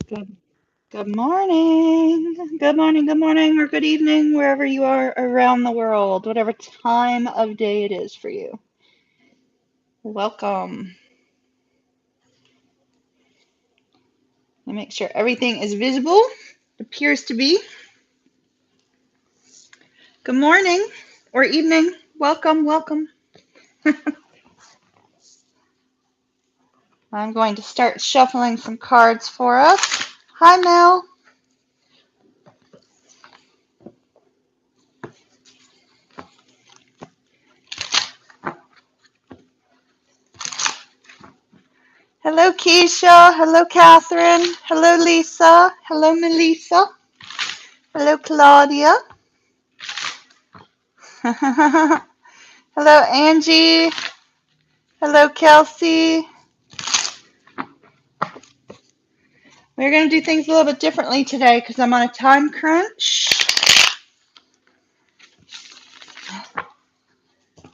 Good, good morning. Good morning, good morning, or good evening, wherever you are around the world, whatever time of day it is for you. Welcome. Let me make sure everything is visible. It appears to be. Good morning or evening. Welcome, welcome. I'm going to start shuffling some cards for us. Hi, Mel. Hello, Keisha. Hello, Catherine. Hello, Lisa. Hello, Melissa. Hello, Claudia. Hello, Angie. Hello, Kelsey. We're going to do things a little bit differently today because I'm on a time crunch.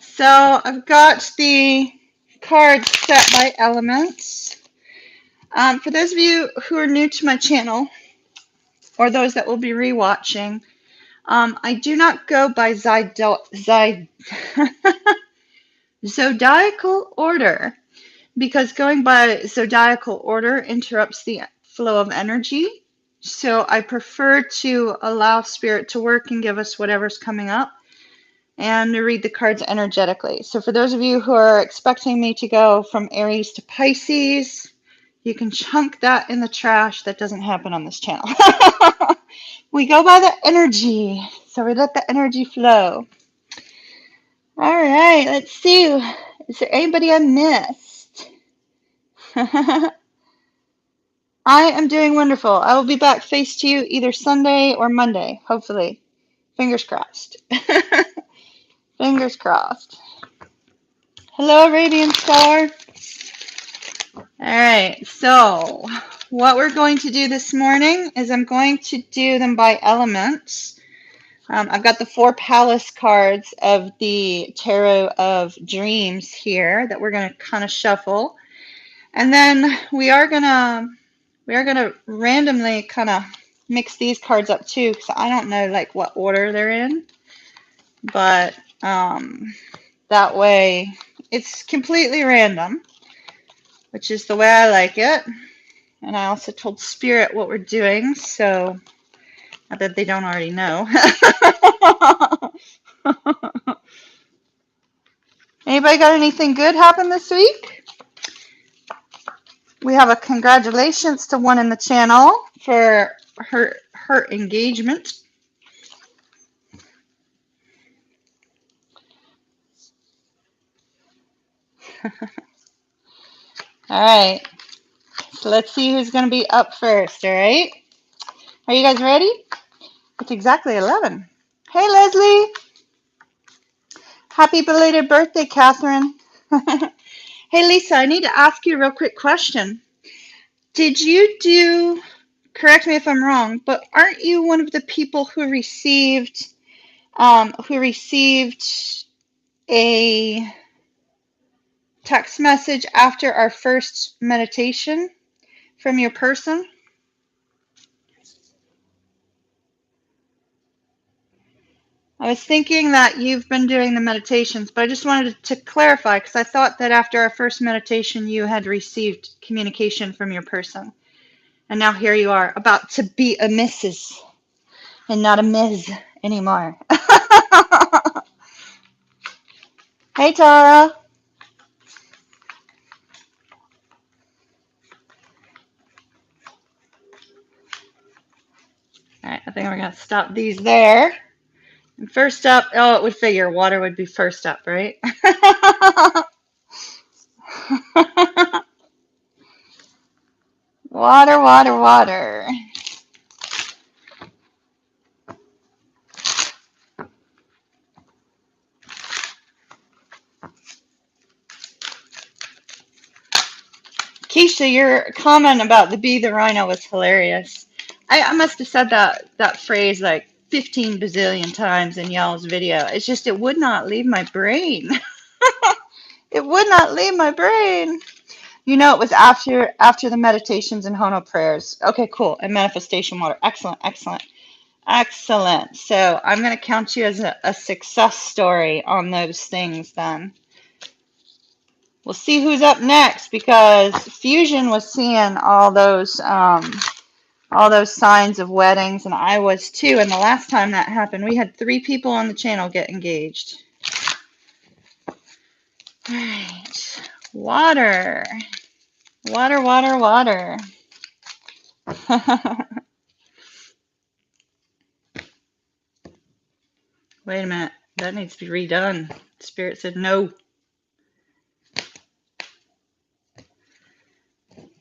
So I've got the cards set by elements. For those of you who are new to my channel, or those that will be rewatching, I do not go by zodiacal order because going by zodiacal order interrupts the flow of energy. So I prefer to allow spirit to work and give us whatever's coming up and to read the cards energetically. So for those of you who are expecting me to go from Aries to Pisces, you can chunk that in the trash. That doesn't happen on this channel. We go by the energy. So we let the energy flow. All right, let's see. Is there anybody I missed? I am doing wonderful. I will be back face to you either Sunday or Monday, hopefully. Fingers crossed. Fingers crossed. Hello, Radiant Star. All right, so what we're going to do this morning is I'm going to do them by elements. I've got the 4 Palace cards of the Tarot of Dreams here that we're going to kind of shuffle. And then we are gonna randomly kind of mix these cards up too, because I don't know like what order they're in, but that way it's completely random, which is the way I like it. And I also told Spirit what we're doing, so not that they don't already know. Anybody got anything good happen this week? We have a congratulations to one in the channel for her engagement. All right, so let's see who's going to be up first, all right? Are you guys ready? It's exactly 11. Hey, Leslie. Happy belated birthday, Catherine. Hey, Lisa, I need to ask you a real quick question. Did you do, correct me if I'm wrong, but aren't you one of the people who received a text message after our first meditation from your person? I was thinking that you've been doing the meditations, but I just wanted to clarify because I thought that after our first meditation you had received communication from your person. And now here you are, about to be a Mrs. and not a Ms. anymore. Hey, Tara. All right, I think we're going to stop these there. And first up, oh, it would figure water would be first up, right? Water, water, water. Keisha, your comment about the bee the rhino was hilarious. I must have said that phrase like 15 bazillion times in y'all's video. It's just it would not leave my brain. It would not leave my brain. You know, it was after the meditations and Hono prayers. Okay, cool. And manifestation water. Excellent, excellent, excellent. So I'm going to count you as a success story on those things then. We'll see who's up next because Fusion was seeing all those signs of weddings, and I was too. And the last time that happened, we had 3 people on the channel get engaged. All right. Water. Water, water, water. Wait a minute. That needs to be redone. Spirit said no.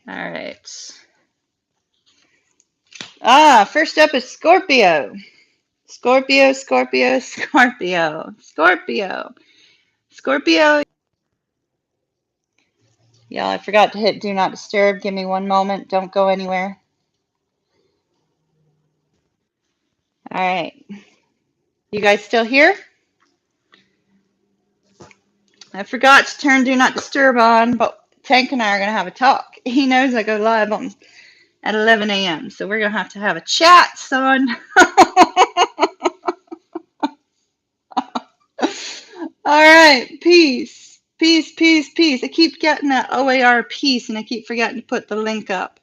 All right. First up is Scorpio. Scorpio, Scorpio, Scorpio, Scorpio, Scorpio. Yeah, I forgot to hit Do Not Disturb. Give me one moment. Don't go anywhere. All right. You guys still here? I forgot to turn Do Not Disturb on, but Tank and I are going to have a talk. He knows I go live at 11 a.m., so we're going to have a chat, son. All right, peace, peace, peace, peace. I keep getting that OAR peace, and I keep forgetting to put the link up.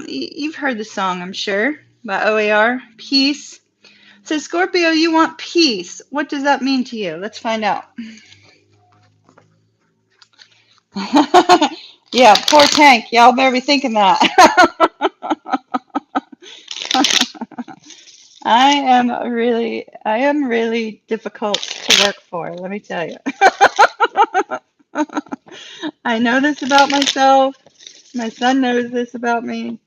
You've heard the song, I'm sure, by OAR, peace. So Scorpio, you want peace. What does that mean to you? Let's find out. Yeah, poor Tank. Y'all better be thinking that. I am really difficult to work for, let me tell you. I know this about myself. My son knows this about me.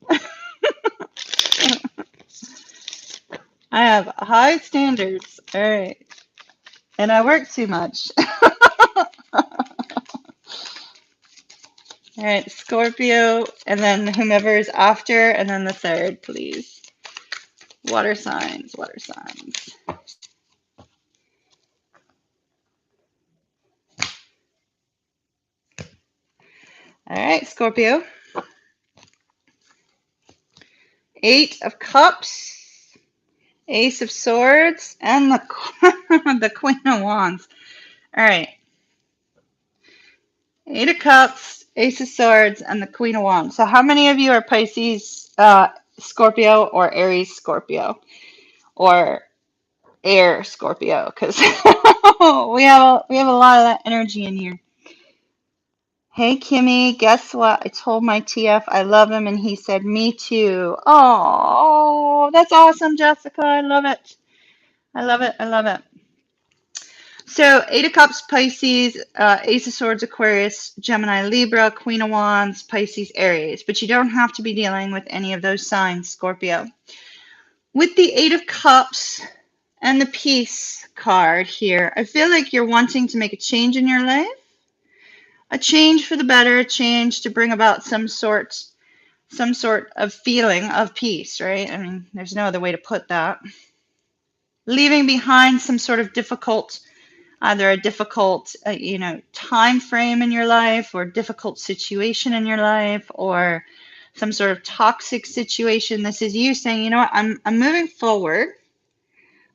I have high standards. All right. And I work too much. All right, Scorpio, and then whomever is after, and then the third, please. Water signs, water signs. All right, Scorpio. 8 of Cups, Ace of Swords, and the Queen of Wands. All right. 8 of Cups, Ace of Swords, and the Queen of Wands. So how many of you are Pisces, Scorpio, or Aries Scorpio? Or Air Scorpio? Because we have a lot of that energy in here. Hey Kimmy, guess what? I told my TF I love him, and he said me too. Oh, that's awesome, Jessica. I love it. I love it. I love it. So 8 of Cups, Pisces, Ace of Swords, Aquarius, Gemini, Libra, Queen of Wands, Pisces, Aries. But you don't have to be dealing with any of those signs, Scorpio. With the 8 of Cups and the Peace card here, I feel like you're wanting to make a change in your life. A change for the better, a change to bring about some sort of feeling of peace, right? I mean, there's no other way to put that. Leaving behind some sort of difficult, either a difficult, time frame in your life, or difficult situation in your life, or some sort of toxic situation. This is you saying, you know what, I'm moving forward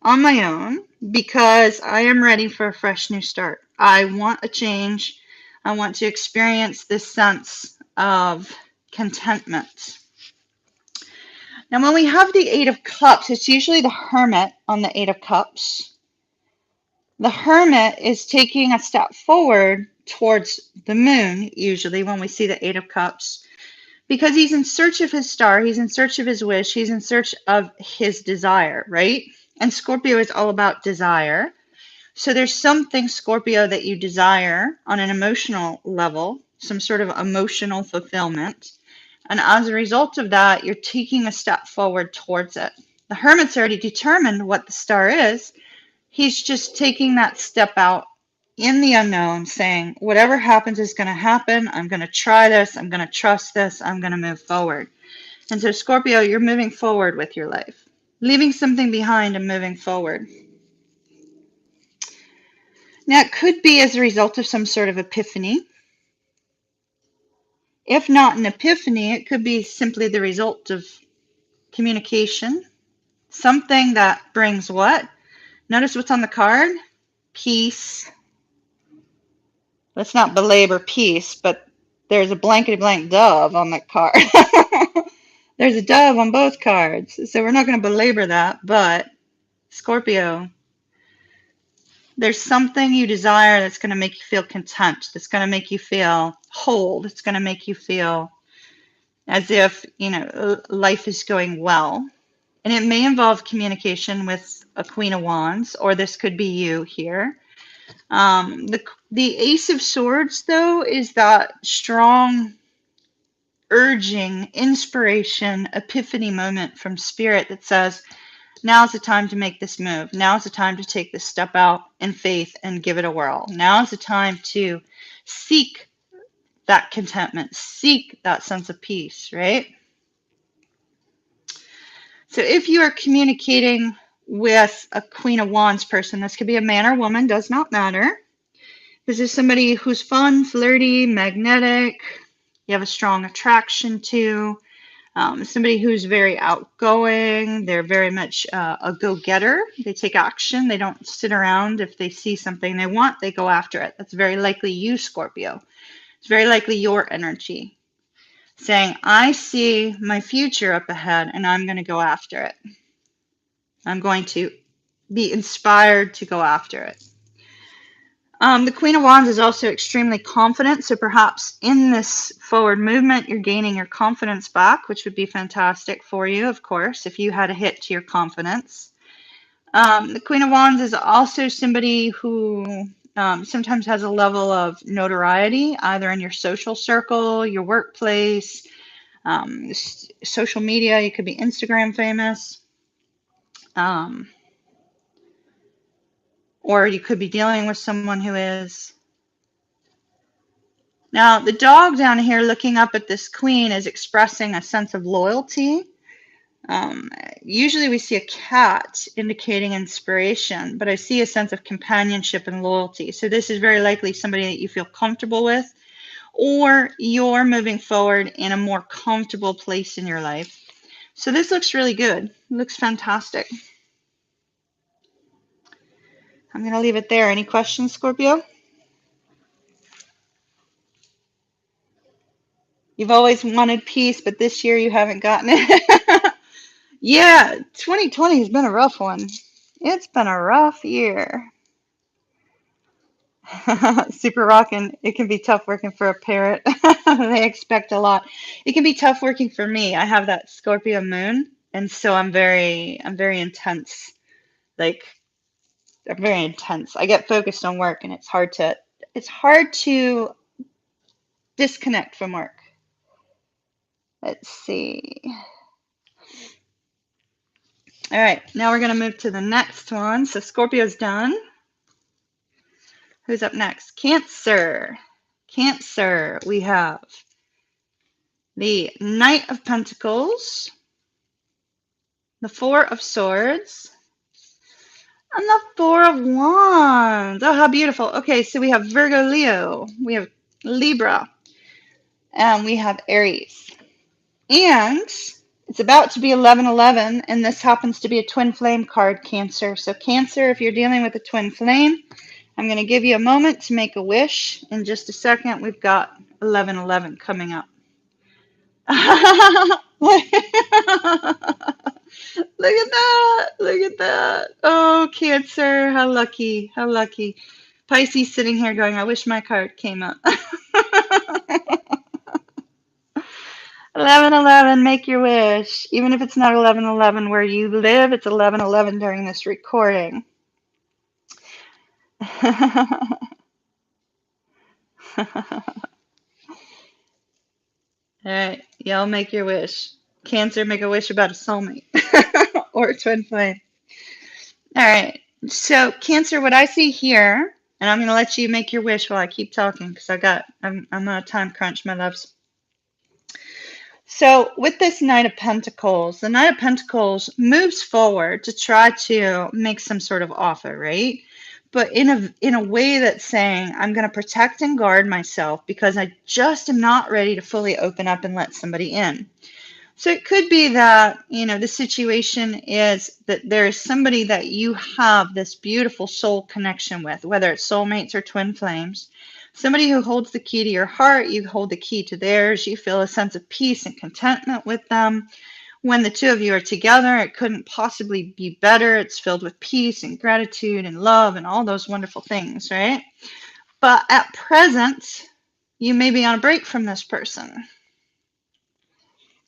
on my own because I am ready for a fresh new start. I want a change. I want to experience this sense of contentment. Now, when we have the 8 of Cups, it's usually the Hermit on the 8 of Cups. The Hermit is taking a step forward towards the moon, usually, when we see the 8 of Cups, because he's in search of his star, he's in search of his wish, he's in search of his desire, right? And Scorpio is all about desire. So there's something, Scorpio, that you desire on an emotional level, some sort of emotional fulfillment. And as a result of that, you're taking a step forward towards it. The Hermit's already determined what the star is. He's just taking that step out in the unknown, saying, whatever happens is going to happen. I'm going to try this. I'm going to trust this. I'm going to move forward. And so, Scorpio, you're moving forward with your life, leaving something behind and moving forward. Now, it could be as a result of some sort of epiphany. If not an epiphany, it could be simply the result of communication. Something that brings what? Notice what's on the card? Peace. Let's not belabor peace, but there's a blankety blank dove on that card. There's a dove on both cards, so we're not going to belabor that, but Scorpio, there's something you desire that's going to make you feel content, that's going to make you feel whole, that's going to make you feel as if, you know, life is going well. And it may involve communication with a Queen of Wands, or this could be you here. The Ace of Swords, though, is that strong, urging, inspiration, epiphany moment from Spirit that says, now's the time to make this move. Now's the time to take this step out in faith and give it a whirl. Now's the time to seek that contentment, seek that sense of peace, right? So if you are communicating with a Queen of Wands person, this could be a man or woman, does not matter. This is somebody who's fun, flirty, magnetic, you have a strong attraction to, somebody who's very outgoing, they're very much a go-getter, they take action, they don't sit around. If they see something they want, they go after it. That's very likely you, Scorpio. It's very likely your energy, saying, I see my future up ahead and I'm going to go after it. I'm going to be inspired to go after it. The Queen of Wands is also extremely confident, so perhaps in this forward movement, you're gaining your confidence back, which would be fantastic for you, of course, if you had a hit to your confidence. The Queen of Wands is also somebody who sometimes has a level of notoriety, either in your social circle, your workplace, social media. You could be Instagram famous. Or you could be dealing with someone who is. Now, the dog down here looking up at this queen is expressing a sense of loyalty. Usually we see a cat indicating inspiration, but I see a sense of companionship and loyalty. So this is very likely somebody that you feel comfortable with, or you're moving forward in a more comfortable place in your life. So this looks really good. It looks fantastic. I'm going to leave it there. Any questions, Scorpio? You've always wanted peace, but this year you haven't gotten it. Yeah, 2020 has been a rough one. It's been a rough year. Super rockin'. It can be tough working for a parrot. They expect a lot. It can be tough working for me. I have that Scorpio moon, and so I'm very intense. Like, I'm very intense. I get focused on work, and it's hard to disconnect from work. Let's see. All right, now we're going to move to the next one. So Scorpio's done. Who's up next? Cancer. Cancer, we have the Knight of Pentacles, the Four of Swords, and the Four of Wands. Oh, how beautiful. Okay, so we have Virgo, Leo, we have Libra, and we have Aries. And it's about to be 11/11, and this happens to be a twin flame card, Cancer. So Cancer, if you're dealing with a twin flame, I'm going to give you a moment to make a wish. In just a second, we've got 11/11 coming up. Look at that. Look at that. Oh, Cancer, how lucky. How lucky. Pisces sitting here going, I wish my card came up. 11/11, make your wish. Even if it's not 11/11 where you live, it's 11/11 during this recording. All right, y'all make your wish. Cancer, make a wish about a soulmate or a twin flame. All right, so Cancer, what I see here, and I'm going to let you make your wish while I keep talking because I'm on a time crunch, my loves. So with this Knight of Pentacles, the Knight of Pentacles moves forward to try to make some sort of offer, right? but in a way that's saying, I'm going to protect and guard myself because I just am not ready to fully open up and let somebody in. So it could be that, you know, the situation is that there is somebody that you have this beautiful soul connection with, whether it's soulmates or twin flames, somebody who holds the key to your heart, you hold the key to theirs, you feel a sense of peace and contentment with them. When the two of you are together, it couldn't possibly be better. It's filled with peace and gratitude and love and all those wonderful things, right? But at present, you may be on a break from this person.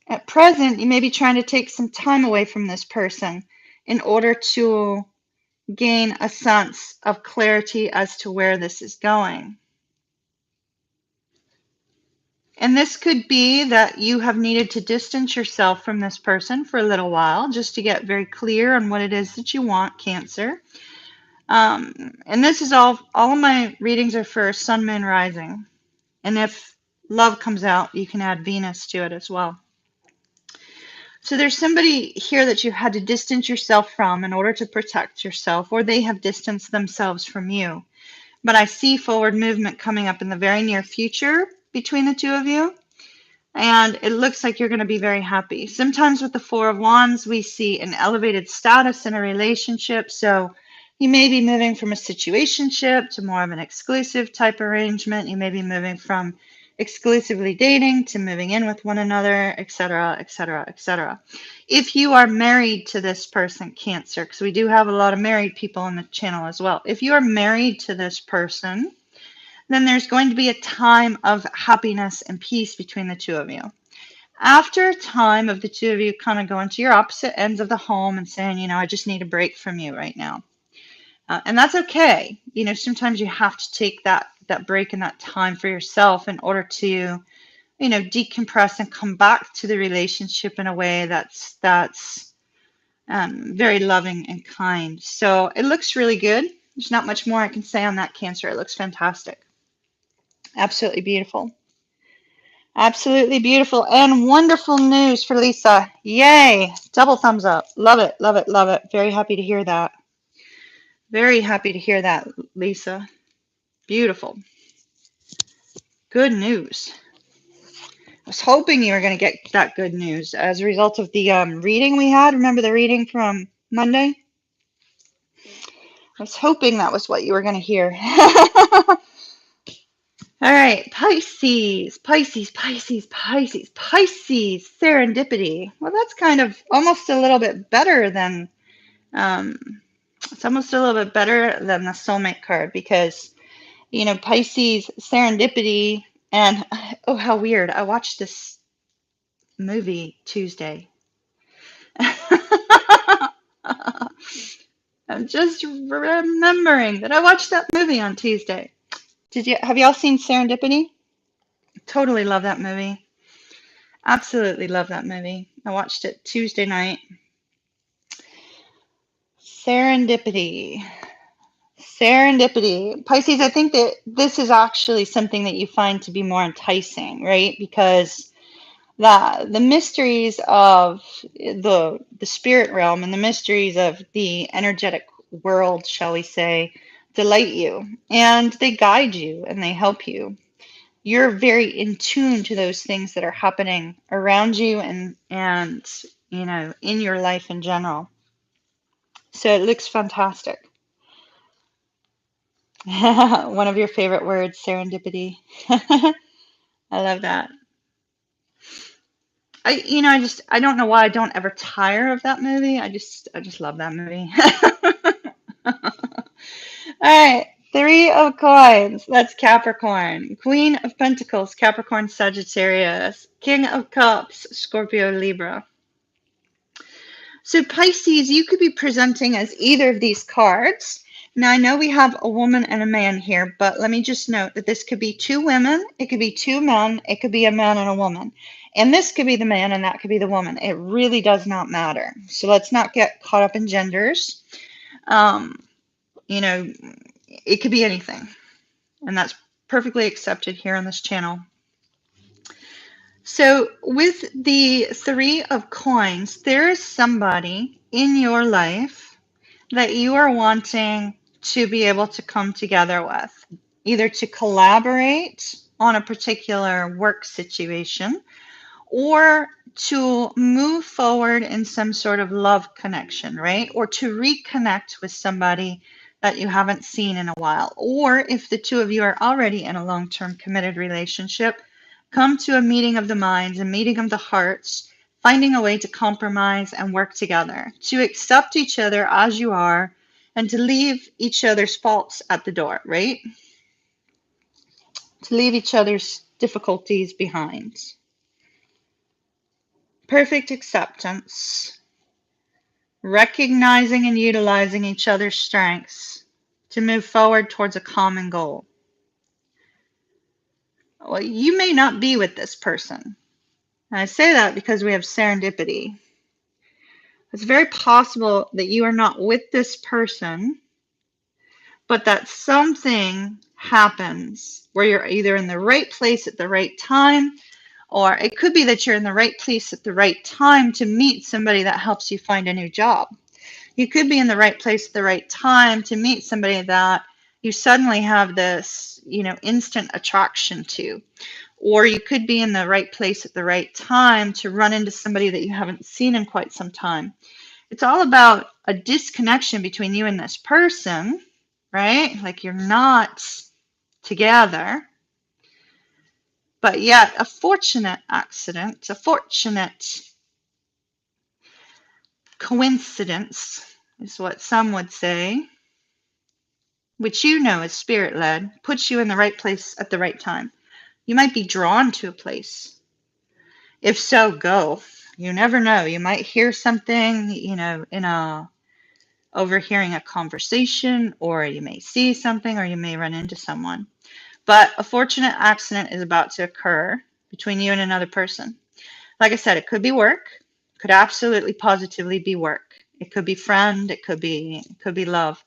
At present, you may be trying to take some time away from this person in order to gain a sense of clarity as to where this is going. And this could be that you have needed to distance yourself from this person for a little while just to get very clear on what it is that you want, Cancer. And this is all of my readings are for Sun, Moon, Rising. And if love comes out, you can add Venus to it as well. So there's somebody here that you had to distance yourself from in order to protect yourself, or they have distanced themselves from you. But I see forward movement coming up in the very near future between the two of you. And it looks like you're going to be very happy. Sometimes with the Four of Wands, we see an elevated status in a relationship. So you may be moving from a situationship to more of an exclusive type arrangement. You may be moving from exclusively dating to moving in with one another, etc., etc., etc. If you are married to this person, Cancer, because we do have a lot of married people on the channel as well. If you are married to this person, then there's going to be a time of happiness and peace between the two of you. After a time of the two of you kind of going to your opposite ends of the home and saying, you know, I just need a break from you right now. And that's okay. You know, sometimes you have to take that break and that time for yourself in order to, you know, decompress and come back to the relationship in a way that's very loving and kind. So it looks really good. There's not much more I can say on that, Cancer. It looks fantastic. Absolutely beautiful. Absolutely beautiful and wonderful news for Lisa. Yay. Double thumbs up. Love it. Love it. Love it. Very happy to hear that. Very happy to hear that, Lisa. Beautiful. Good news. I was hoping you were going to get that good news as a result of the reading we had. Remember the reading from Monday? I was hoping that was what you were going to hear. All right, Pisces, Pisces, Pisces, Pisces, Pisces, serendipity. Well, that's kind of almost a little bit better than, it's almost a little bit better than the soulmate card because, you know, Pisces, serendipity, and oh, how weird. I watched this movie Tuesday. I'm just remembering that I watched that movie on Tuesday. Have y'all seen Serendipity? Totally love that movie. Absolutely love that movie. I watched it Tuesday night. Serendipity. Serendipity. Pisces, I think that this is actually something that you find to be more enticing, right? Because the mysteries of the spirit realm and the mysteries of the energetic world, shall we say, delight you. And they guide you and they help you. You're very in tune to those things that are happening around you and you know, in your life in general. So it looks fantastic. One of your favorite words, serendipity. I love that. I don't know why I don't ever tire of that movie. I just love that movie. All right. Three of Coins. That's Capricorn. Queen of Pentacles, Capricorn, Sagittarius. King of Cups, Scorpio, Libra. So Pisces, you could be presenting as either of these cards. Now, I know we have a woman and a man here, but let me just note that this could be two women, it could be two men, it could be a man and a woman. And this could be the man and that could be the woman. It really does not matter. So let's not get caught up in genders. You know, it could be anything. And that's perfectly accepted here on this channel. So with the Three of Coins, there is somebody in your life that you are wanting to be able to come together with, either to collaborate on a particular work situation or to move forward in some sort of love connection, right? Or to reconnect with somebody that you haven't seen in a while. Or if the two of you are already in a long-term committed relationship, come to a meeting of the minds, a meeting of the hearts, finding a way to compromise and work together, to accept each other as you are, and to leave each other's faults at the door, right? To leave each other's difficulties behind. Perfect acceptance, recognizing and utilizing each other's strengths to move forward towards a common goal. Well, you may not be with this person. And I say that because we have serendipity. It's very possible that you are not with this person, but that something happens where you're either in the right place at the right time, or it could be that you're in the right place at the right time to meet somebody that helps you find a new job. You could be in the right place at the right time to meet somebody that you suddenly have this, instant attraction to. Or you could be in the right place at the right time to run into somebody that you haven't seen in quite some time. It's all about a disconnection between you and this person, right? Like you're not together. But yet a fortunate accident, a fortunate coincidence is what some would say, which you know is spirit-led, puts you in the right place at the right time. You might be drawn to a place. If so, go. You never know. You might hear something, overhearing a conversation, or you may see something, or you may run into someone. But a fortunate accident is about to occur between you and another person. Like I said, it could be work. It could absolutely positively be work. It could be friend. It could be love.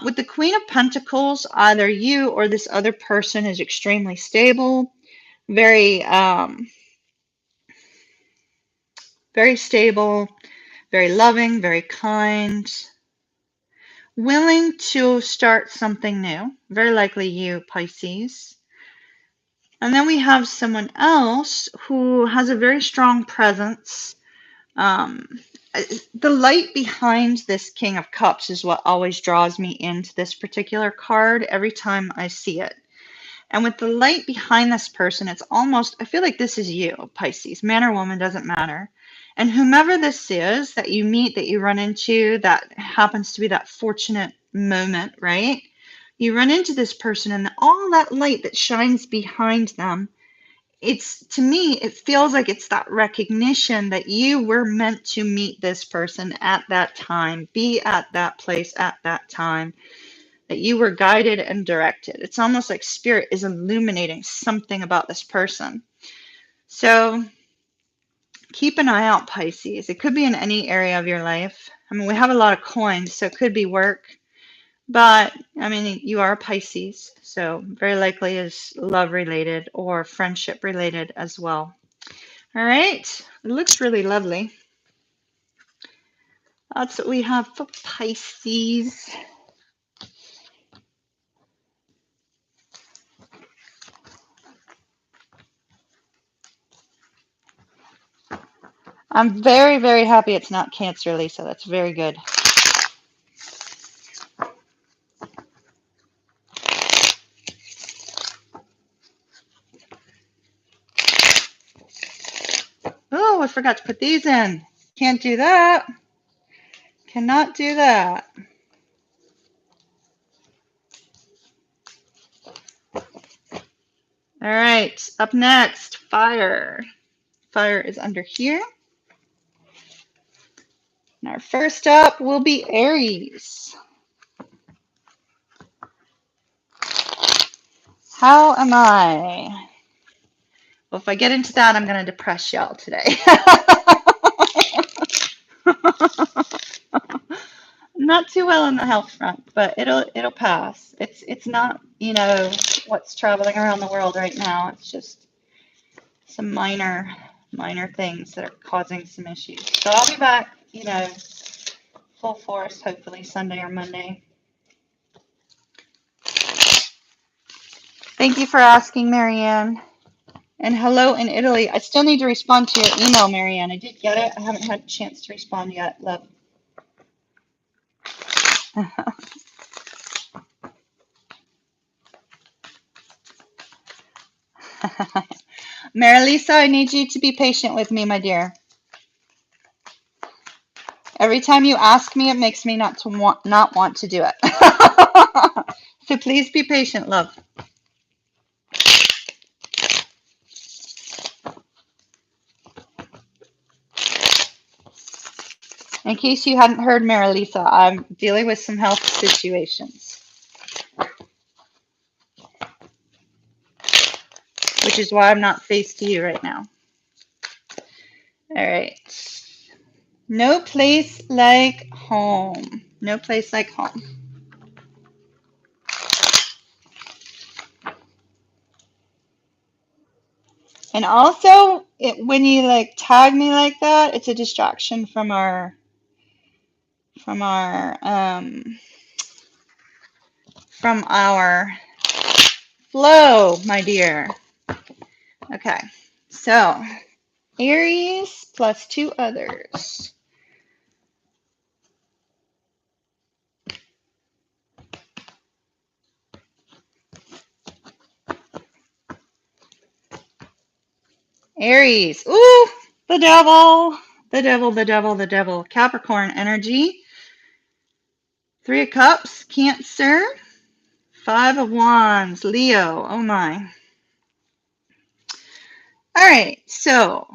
With the Queen of Pentacles, either you or this other person is extremely stable, very stable, very loving, very kind, willing to start something new. Very likely you, Pisces. And then we have someone else who has a very strong presence. The light behind this King of Cups is what always draws me into this particular card every time I see it. And with the light behind this person, it's almost, I feel like this is you, Pisces. Man or woman, doesn't matter. And whomever this is that you meet, that you run into, that happens to be that fortunate moment, right? You run into this person and all that light that shines behind them, to me, it feels like it's that recognition that you were meant to meet this person at that time, be at that place at that time, that you were guided and directed. It's almost like spirit is illuminating something about this person. So keep an eye out, Pisces. It could be in any area of your life. I mean, we have a lot of coins, so it could be work. But, I mean, you are Pisces, so very likely is love related or friendship related as well. All right, it looks really lovely. That's what we have for Pisces. I'm very, very happy it's not Cancer, Lisa. That's very good. Oh, I forgot to put these in. Can't do that. Cannot do that. All right, up next, fire. Fire is under here. And our first up will be Aries. How am I? Well, if I get into that, I'm going to depress y'all today. Not too well on the health front, but it'll pass. It's not, what's traveling around the world right now. It's just some minor things that are causing some issues. So I'll be back, full force, hopefully Sunday or Monday. Thank you for asking, Marianne. And hello in Italy. I still need to respond to your email, Marianne. I did get it. I haven't had a chance to respond yet, love. Marilisa, I need you to be patient with me, my dear. Every time you ask me, it makes me not want to do it. So please be patient, love. In case you hadn't heard, Marilisa, I'm dealing with some health situations, which is why I'm not face to you right now. All right. No place like home. No place like home. And also, when you like tag me like that, it's a distraction from our flow, my dear. Okay, so Aries plus 2 others. Aries. Ooh, the devil. The devil, the devil, the devil. Capricorn energy. 3 of Cups. Cancer. 5 of Wands. Leo. Oh my. All right, so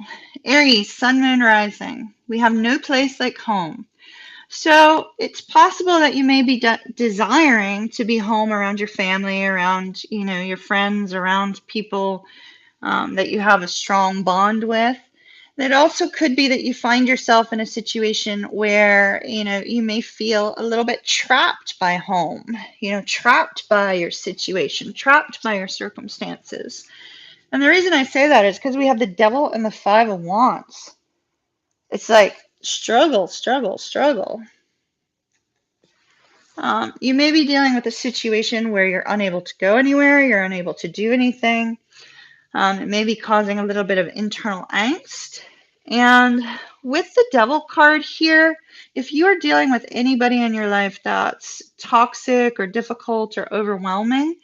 Aries, Sun, Moon, Rising. We have no place like home. So it's possible that you may be desiring to be home around your family, around your friends, around people that you have a strong bond with. It also could be that you find yourself in a situation where you may feel a little bit trapped by home, trapped by your situation, trapped by your circumstances. And the reason I say that is because we have the devil and the 5 of Wands. It's like struggle, struggle, struggle. You may be dealing with a situation where you're unable to go anywhere, you're unable to do anything. It may be causing a little bit of internal angst. And with the devil card here, if you are dealing with anybody in your life that's toxic or difficult or overwhelming,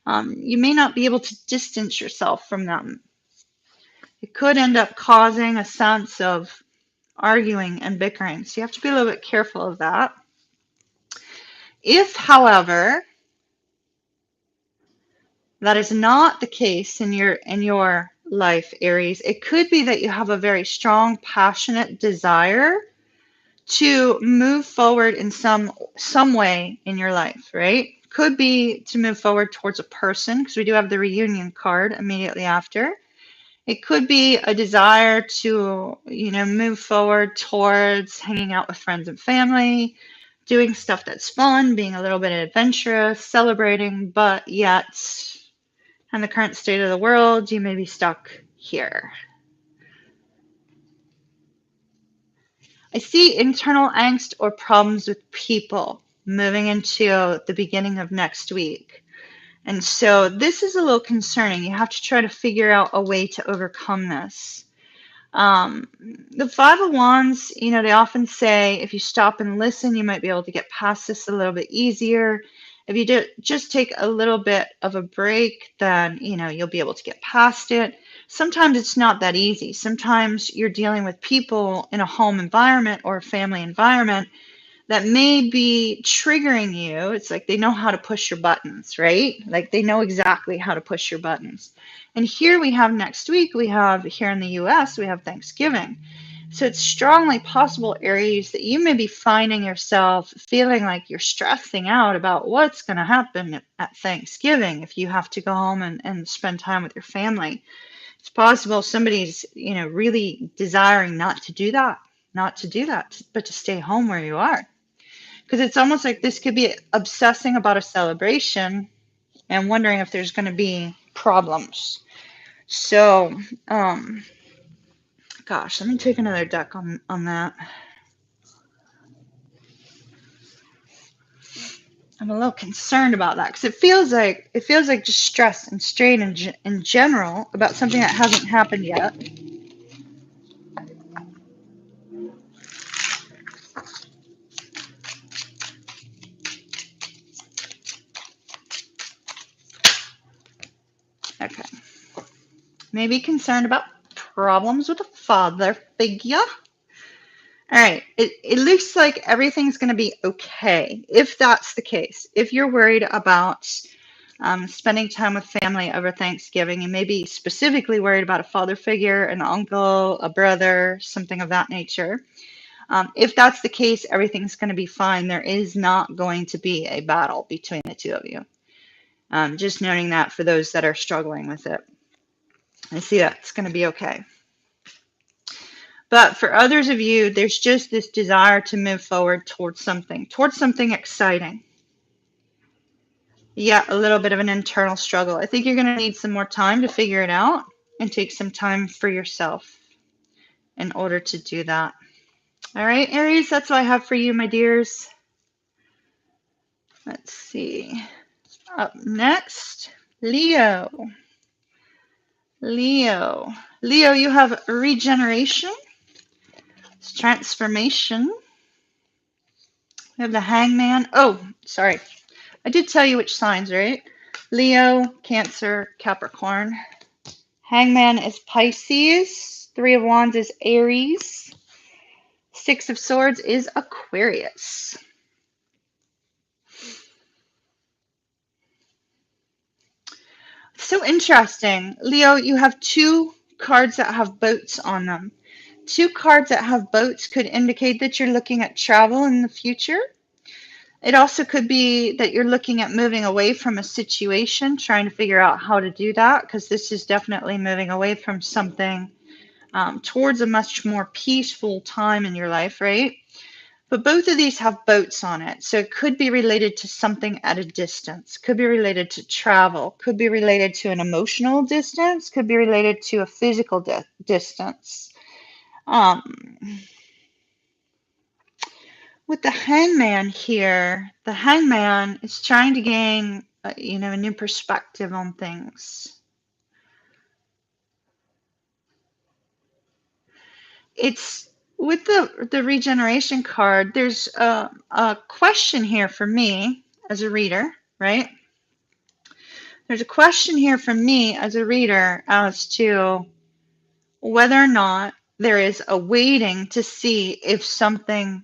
you may not be able to distance yourself from them. It could end up causing a sense of arguing and bickering. So you have to be a little bit careful of that. If, however, that is not the case in your life, Aries, it could be that you have a very strong, passionate desire to move forward in some way in your life, right? Could be to move forward towards a person, because we do have the reunion card immediately after. It could be a desire to, move forward towards hanging out with friends and family, doing stuff that's fun, being a little bit adventurous, celebrating, but yet, in the current state of the world, you may be stuck here. I see internal angst or problems with people moving into the beginning of next week. And so this is a little concerning. You have to try to figure out a way to overcome this. The 5 of Wands, they often say if you stop and listen, you might be able to get past this a little bit easier. If you just take a little bit of a break, then, you'll be able to get past it. Sometimes it's not that easy. Sometimes you're dealing with people in a home environment or a family environment that may be triggering you. It's like they know how to push your buttons, right? Like they know exactly how to push your buttons. And here we have next week, we have here in the US, we have Thanksgiving. So it's strongly possible, Aries, that you may be finding yourself feeling like you're stressing out about what's going to happen at Thanksgiving if you have to go home and spend time with your family. It's possible somebody's, really desiring not to do that, but to stay home where you are. Because it's almost like this could be obsessing about a celebration and wondering if there's going to be problems. So, gosh, let me take another deck on that. I'm a little concerned about that because it feels like just stress and strain in general about something that hasn't happened yet. Okay. Maybe concerned about problems with a father figure. All right. It looks like everything's going to be okay if that's the case. If you're worried about spending time with family over Thanksgiving, and maybe specifically worried about a father figure, an uncle, a brother, something of that nature. If that's the case, everything's going to be fine. There is not going to be a battle between the two of you. Just noting that for those that are struggling with it. I see that it's going to be okay. But for others of you, there's just this desire to move forward towards something exciting. Yeah, a little bit of an internal struggle. I think you're going to need some more time to figure it out and take some time for yourself in order to do that. All right, Aries, that's what I have for you, my dears. Let's see. Up next, Leo. Leo, you have regeneration, transformation. We have the Hangman. Oh, sorry. I did tell you which signs, right? Leo, Cancer, Capricorn. Hangman is Pisces. Three of Wands is Aries. Six of Swords is Aquarius. So interesting. Leo, you have two cards that have boats on them. Two cards that have boats could indicate that you're looking at travel in the future. It also could be that you're looking at moving away from a situation, trying to figure out how to do that, because this is definitely moving away from something towards a much more peaceful time in your life, right? But both of these have boats on it. So it could be related to something at a distance, could be related to travel, could be related to an emotional distance, could be related to a physical distance. With the Hangman here, the Hangman is trying to gain, a new perspective on things. It's with the regeneration card, there's a question here for me as a reader, right? There's a question here from me as a reader as to whether or not there is a waiting to see if something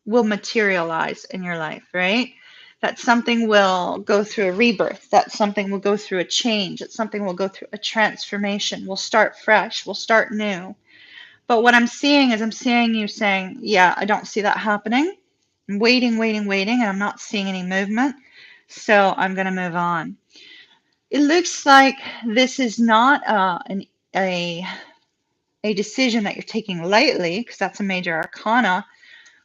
will materialize in your life, right? That something will go through a rebirth, that something will go through a change, that something will go through a transformation, we'll start fresh, we'll start new. But what I'm seeing is I'm seeing you saying, yeah, I don't see that happening. I'm waiting, and I'm not seeing any movement. So I'm going to move on. It looks like this is not a decision that you're taking lightly, because that's a major arcana.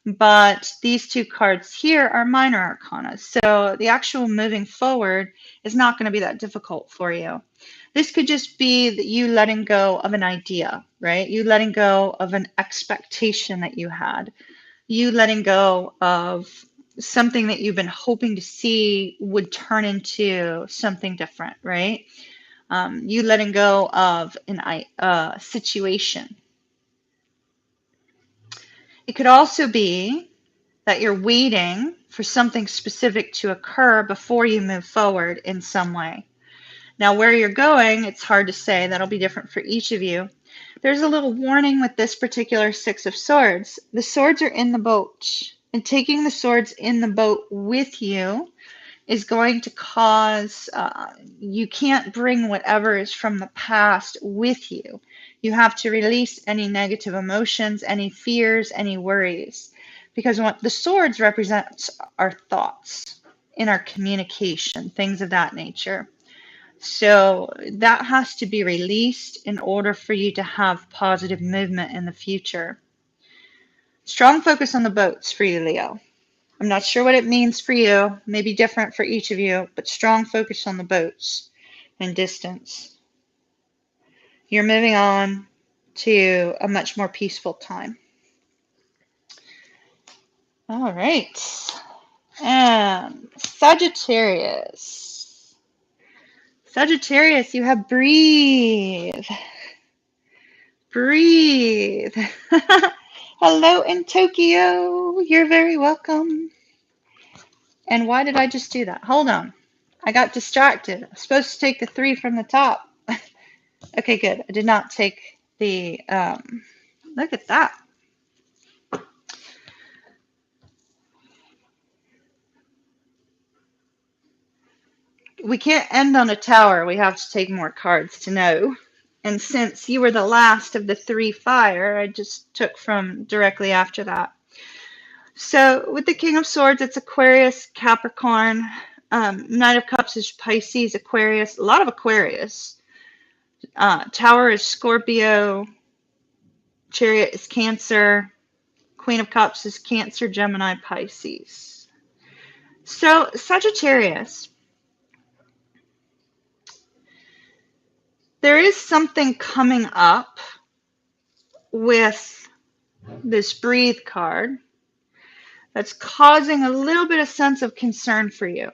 But these two cards here are minor arcana. So the actual moving forward is not going to be that difficult for you. This could just be that you letting go of an idea, right? You letting go of an expectation that you had. You letting go of something that you've been hoping to see would turn into something different, right? You letting go of a situation. It could also be that you're waiting for something specific to occur before you move forward in some way. Now, where you're going, it's hard to say. That'll be different for each of you. There's a little warning with this particular Six of Swords. The swords are in the boat, and taking the swords in the boat with you is going to cause, you can't bring whatever is from the past with you. You have to release any negative emotions, any fears, any worries. Because what the swords represent are thoughts in our communication, things of that nature. So that has to be released in order for you to have positive movement in the future. Strong focus on the boats for you, Leo. I'm not sure what it means for you, maybe different for each of you, but strong focus on the boats and distance. You're moving on to a much more peaceful time. All right. And Sagittarius. Sagittarius, you have breathe. Breathe. Hello in Tokyo. You're very welcome. And why did I just do that? Hold on. I got distracted. I'm supposed to take the 3 from the top. Okay, good. I did not take the, look at that. We can't end on a tower. We have to take more cards to know. And since you were the last of the 3 fire, I just took from directly after that. So with the King of Swords, it's Aquarius, Capricorn. Knight of Cups is Pisces, Aquarius. A lot of Aquarius. Tower is Scorpio. Chariot is Cancer. Queen of Cups is Cancer, Gemini, Pisces. So Sagittarius. There is something coming up with this breathe card that's causing a little bit of sense of concern for you.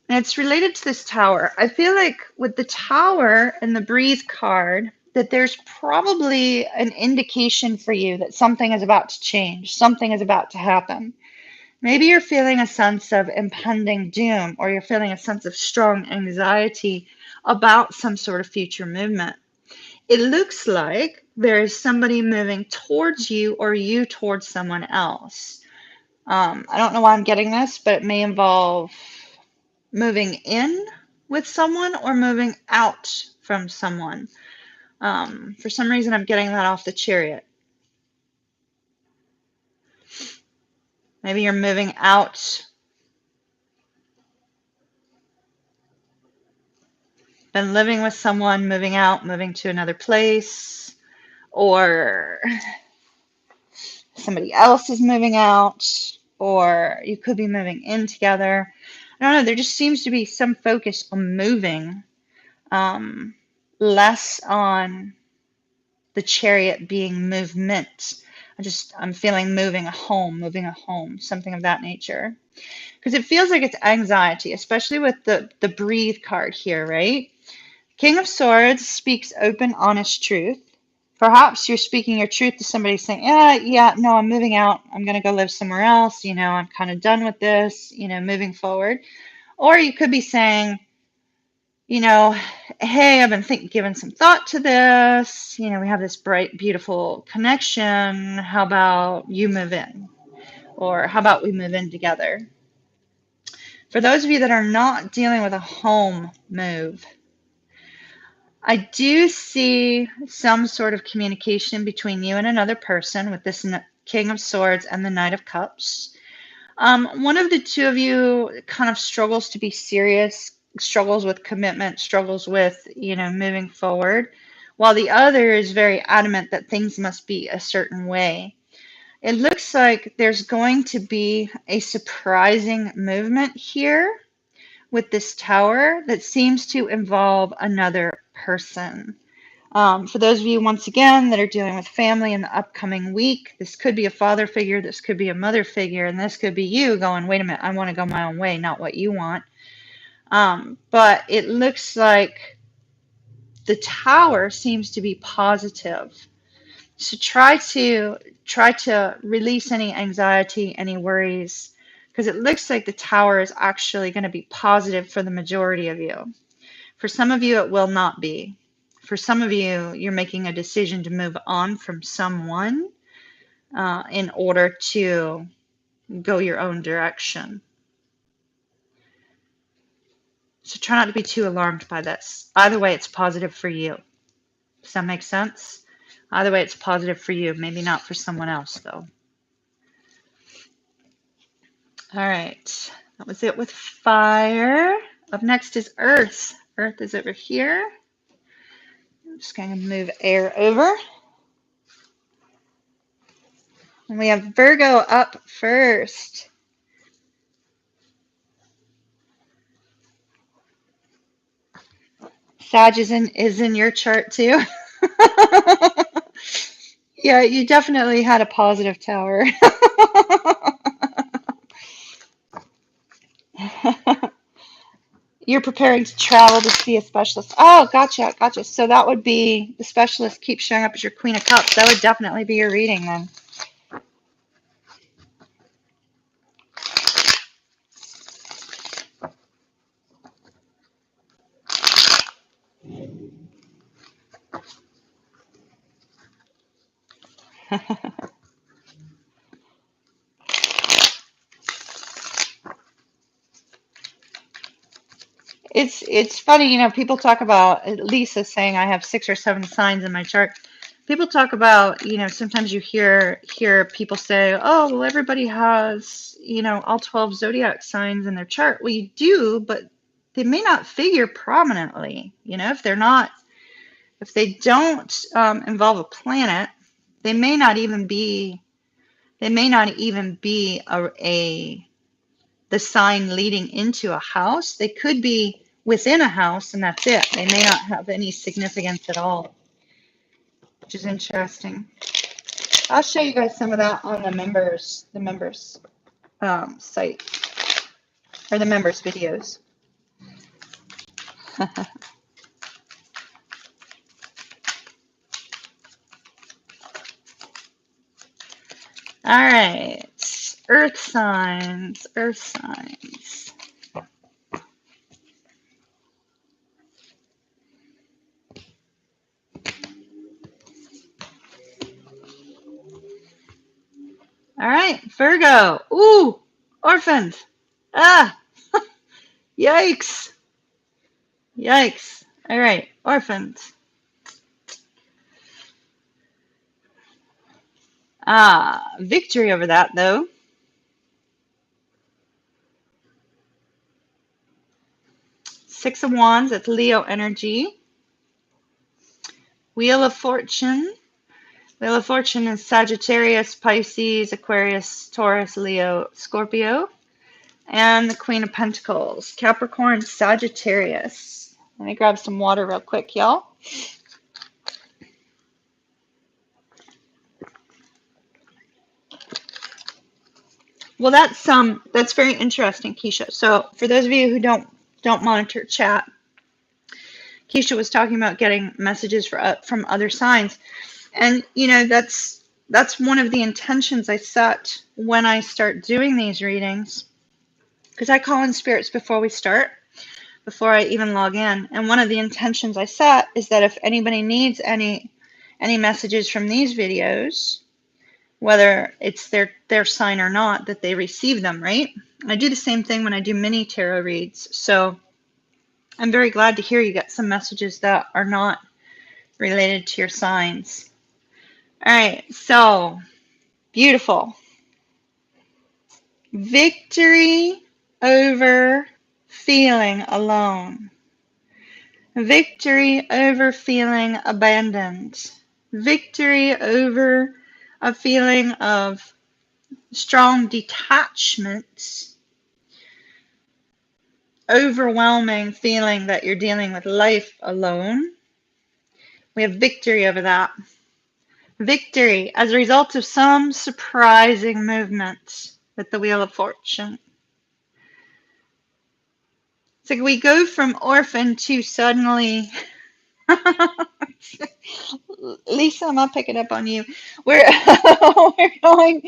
And it's related to this tower. I feel like with the tower and the breathe card, that there's probably an indication for you that something is about to change, something is about to happen. Maybe you're feeling a sense of impending doom, or you're feeling a sense of strong anxiety about some sort of future movement. It looks like there is somebody moving towards you or you towards someone else. I don't know why I'm getting this, but it may involve moving in with someone or moving out from someone. For some reason, I'm getting that off the Chariot. Maybe you're moving out. Been living with someone, moving out, moving to another place, or somebody else is moving out, or you could be moving in together. I don't know. There just seems to be some focus on moving, less on the Chariot being movement. I'm feeling moving a home, something of that nature. Because it feels like it's anxiety, especially with the breathe card here, right? King of Swords speaks open, honest truth. Perhaps you're speaking your truth to somebody saying, yeah, no, I'm moving out. I'm going to go live somewhere else. I'm kind of done with this, moving forward. Or you could be saying, hey, I've been giving some thought to this. We have this bright, beautiful connection. How about you move in? Or how about we move in together? For those of you that are not dealing with a home move, I do see some sort of communication between you and another person with this King of Swords and the Knight of Cups. One of the two of you kind of struggles to be serious, struggles with commitment, struggles with, moving forward, while the other is very adamant that things must be a certain way. It looks like there's going to be a surprising movement here with this tower that seems to involve another person. For those of you, once again, that are dealing with family in the upcoming week, this could be a father figure, this could be a mother figure, and this could be you going, wait a minute, I want to go my own way, not what you want. But it looks like the tower seems to be positive. So try to release any anxiety, any worries, because it looks like the tower is actually going to be positive for the majority of you. For some of you, it will not be. For some of you, you're making a decision to move on from someone in order to go your own direction. So try not to be too alarmed by this. Either way, it's positive for you. Does that make sense? Either way, it's positive for you. Maybe not for someone else, though. All right. That was it with fire. Up next is earth. Earth is over here. I'm just going to move air over. And we have Virgo up first. Sag is in your chart too. Yeah, you definitely had a positive tower. You're preparing to travel to see a specialist. Oh, gotcha, gotcha. So that would be the specialist keeps showing up as your Queen of Cups. That would definitely be your reading then. It's funny, you know, people talk about Lisa saying I have 6 or 7 signs in my chart. People talk about, you know, sometimes you hear people say, "Oh, well, everybody has, you know, all 12 zodiac signs in their chart." Well, you do, but they may not figure prominently. You know, if they don't involve a planet, they may not even be the sign leading into a house. They could be within a house and that's it. They may not have any significance at all, which is interesting. I'll show you guys some of that on the members site, or the members videos. All right, earth signs, earth signs. All right, Virgo. Ooh, orphaned. Ah, yikes. Yikes. All right, orphaned. Ah, victory over that, though. Six of Wands, that's Leo energy. Wheel of Fortune. Wheel of Fortune is Sagittarius, Pisces, Aquarius, Taurus, Leo, Scorpio. And the Queen of Pentacles, Capricorn, Sagittarius. Let me grab some water real quick, y'all. Well, that's very interesting, Keisha. So for those of you who don't monitor chat, Keisha was talking about getting messages from other signs, and you know that's one of the intentions I set when I start doing these readings, because I call in spirits before we start, before I even log in, and one of the intentions I set is that if anybody needs any messages from these videos, whether it's their sign or not, that they receive them, right? I do the same thing when I do mini tarot reads. So I'm very glad to hear you get some messages that are not related to your signs. All right, so beautiful. Victory over feeling alone. Victory over feeling abandoned. Victory over a feeling of strong detachment. Overwhelming feeling that you're dealing with life alone. We have victory over that. Victory as a result of some surprising movement with the Wheel of Fortune. So we go from orphan to suddenly. Lisa, I'm not picking up on you. We're going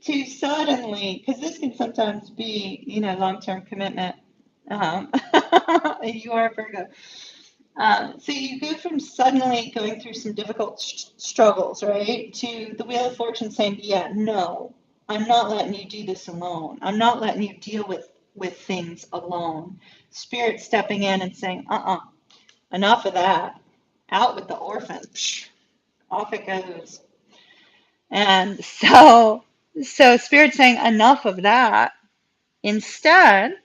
to suddenly, because this can sometimes be, you know, long-term commitment. You are a Virgo. So you go from suddenly going through some difficult struggles, right, to the Wheel of Fortune saying, yeah, no, I'm not letting you do this alone. I'm not letting you deal with things alone. Spirit stepping in and saying, enough of that. Out with the orphan. Psh, off it goes. And so Spirit saying, enough of that. Instead,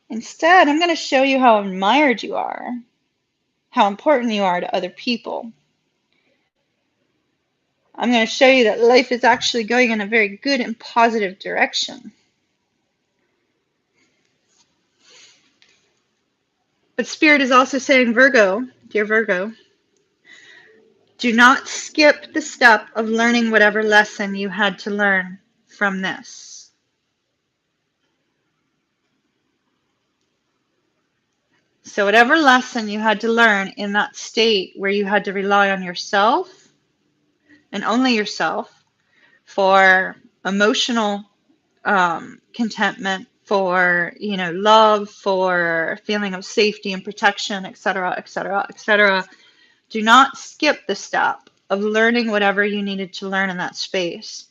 I'm going to show you how admired you are, how important you are to other people. I'm going to show you that life is actually going in a very good and positive direction. But Spirit is also saying, Virgo, dear Virgo, do not skip the step of learning whatever lesson you had to learn from this. So whatever lesson you had to learn in that state where you had to rely on yourself and only yourself for emotional contentment, for, you know, love, for feeling of safety and protection, etc., etc., etc., do not skip the step of learning whatever you needed to learn in that space.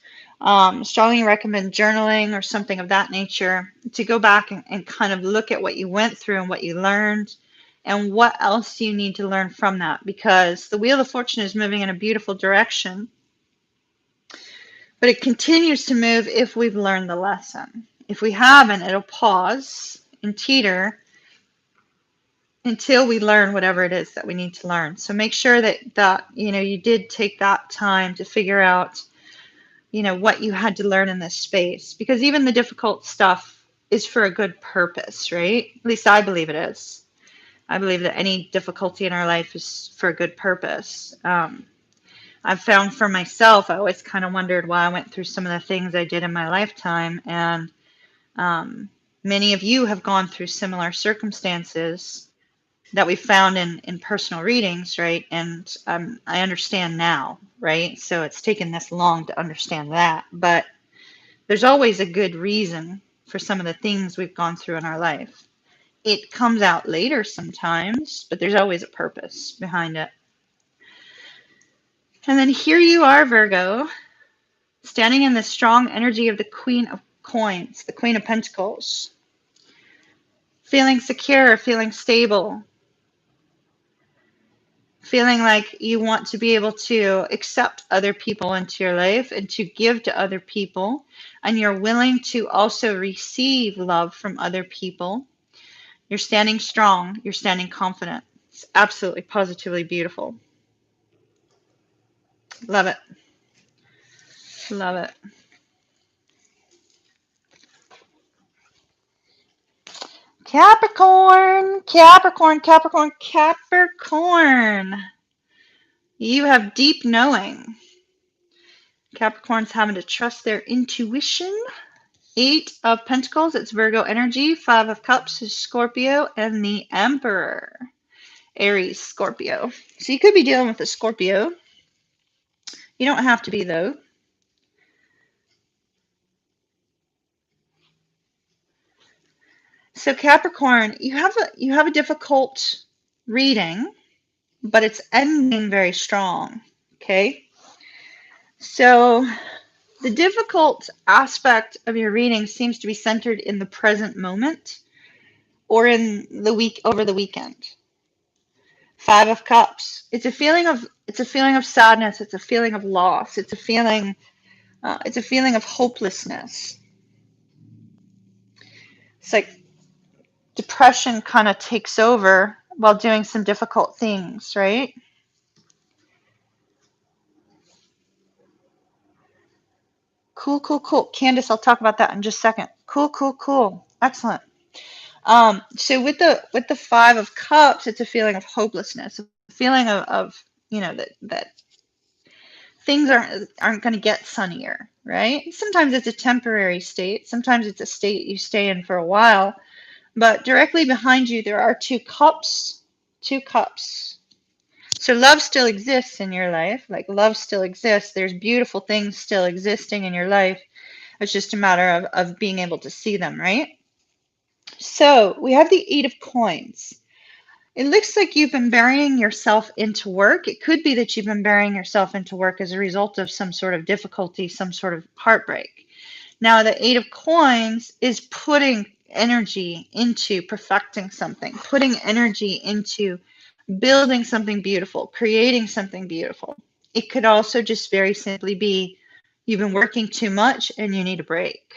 Strongly recommend journaling or something of that nature to go back and kind of look at what you went through and what you learned and what else you need to learn from that, because the Wheel of Fortune is moving in a beautiful direction, but it continues to move if we've learned the lesson. If we haven't, it'll pause and teeter until we learn whatever it is that we need to learn. So make sure that you know, you did take that time to figure out, you know, what you had to learn in this space, because even the difficult stuff is for a good purpose, right? At least I believe it is. I believe that any difficulty in our life is for a good purpose. I've found for myself, I always kind of wondered why I went through some of the things I did in my lifetime, and many of you have gone through similar circumstances that we found in personal readings, right? And I understand now, right? So it's taken this long to understand that, but there's always a good reason for some of the things we've gone through in our life. It comes out later sometimes, but there's always a purpose behind it. And then here you are, Virgo, standing in the strong energy of the Queen of Coins, the Queen of Pentacles, feeling secure, feeling stable, feeling like you want to be able to accept other people into your life and to give to other people, and you're willing to also receive love from other people. You're standing strong, you're standing confident. It's absolutely positively beautiful. Love it. Love it. Capricorn, Capricorn, Capricorn, Capricorn. You have deep knowing. Capricorn's having to trust their intuition. 8 of Pentacles, it's Virgo energy. 5 of Cups is Scorpio, and the Emperor, Aries, Scorpio. So you could be dealing with a Scorpio. You don't have to be, though. So Capricorn, you have a difficult reading, but it's ending very strong. Okay. So the difficult aspect of your reading seems to be centered in the present moment or in the week, over the weekend. 5 of Cups. It's a feeling of sadness. It's a feeling of loss. It's a feeling of hopelessness. It's like depression kind of takes over while doing some difficult things, right? Cool, cool, cool. Candace, I'll talk about that in just a second. Cool, cool, cool. Excellent. So with the 5 of Cups, it's a feeling of hopelessness, a feeling of you know, that things aren't going to get sunnier, right? Sometimes it's a temporary state. Sometimes it's a state you stay in for a while. But directly behind you, there are 2 cups. 2 cups. So love still exists in your life. Like, love still exists. There's beautiful things still existing in your life. It's just a matter of being able to see them, right? So we have the 8 of Coins. It looks like you've been burying yourself into work. It could be that you've been burying yourself into work as a result of some sort of difficulty, some sort of heartbreak. Now, the 8 of Coins is putting energy into perfecting something, putting energy into building something beautiful, creating something beautiful. It could also just very simply be you've been working too much and you need a break.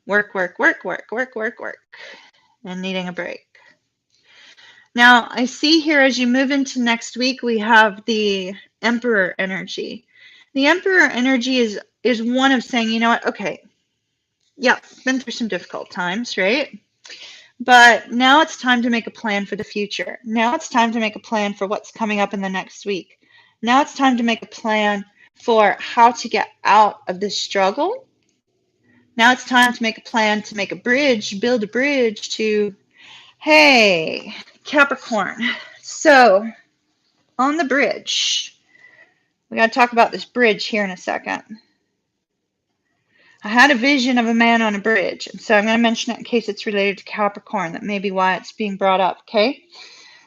Work, work, work, work, work, work, work, and needing a break. Now, I see here as you move into next week, we have the Emperor energy. The Emperor energy is one of saying, you know what, okay, yeah, been through some difficult times, right? But now it's time to make a plan for the future. Now it's time to make a plan for what's coming up in the next week. Now it's time to make a plan for how to get out of this struggle. Now it's time to make a plan to make a bridge, build a bridge to Hey, Capricorn. So, on the bridge, we got to talk about this bridge here in a second. I had a vision of a man on a bridge, and so I'm going to mention it in case it's related to Capricorn. That may be why it's being brought up, okay?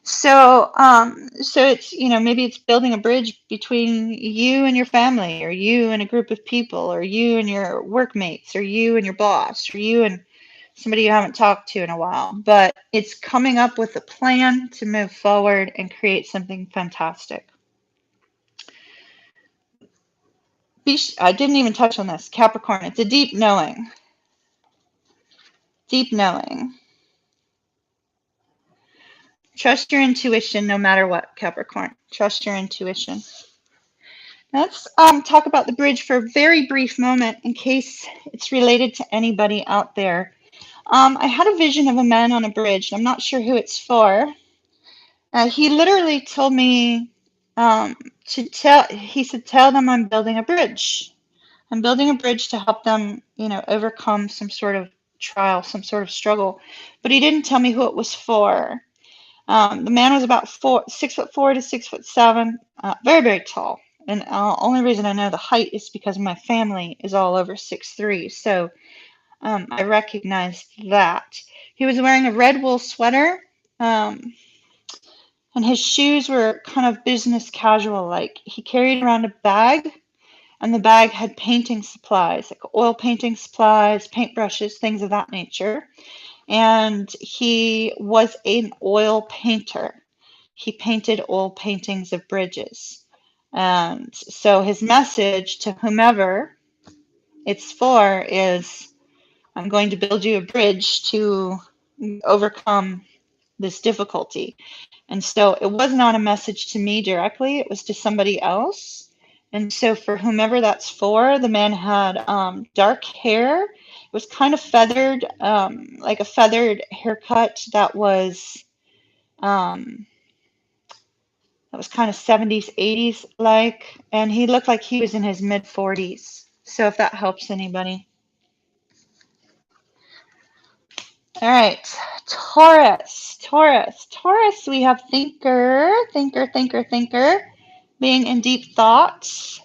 So, so it's, maybe it's building a bridge between you and your family, or you and a group of people, or you and your workmates, or you and your boss, or you and somebody you haven't talked to in a while. But it's coming up with a plan to move forward and create something fantastic. I didn't even touch on this. Capricorn, it's a deep knowing. Deep knowing. Trust your intuition no matter what, Capricorn. Trust your intuition. Let's talk about the bridge for a very brief moment in case it's related to anybody out there. I had a vision of a man on a bridge. I'm not sure who it's for. He literally told me he said, tell them I'm building a bridge. I'm building a bridge to help them, overcome some sort of trial, some sort of struggle. But he didn't tell me who it was for. The man was about 6'4" to 6'7", very, very tall. And only reason I know the height is because my family is all over 6'3". So I recognized that. He was wearing a red wool sweater, and his shoes were kind of business casual like. He carried around a bag, and the bag had painting supplies, like oil painting supplies, paintbrushes, things of that nature. And he was an oil painter. He painted oil paintings of bridges. And so his message to whomever it's for is, I'm going to build you a bridge to overcome this difficulty. And so it was not a message to me directly, it was to somebody else. And so for whomever that's for, the man had dark hair. It was kind of feathered, like a feathered haircut that was kind of 70s, 80s like. And he looked like he was in his mid 40s. So if that helps anybody. All right, Taurus, we have thinker, being in deep thoughts.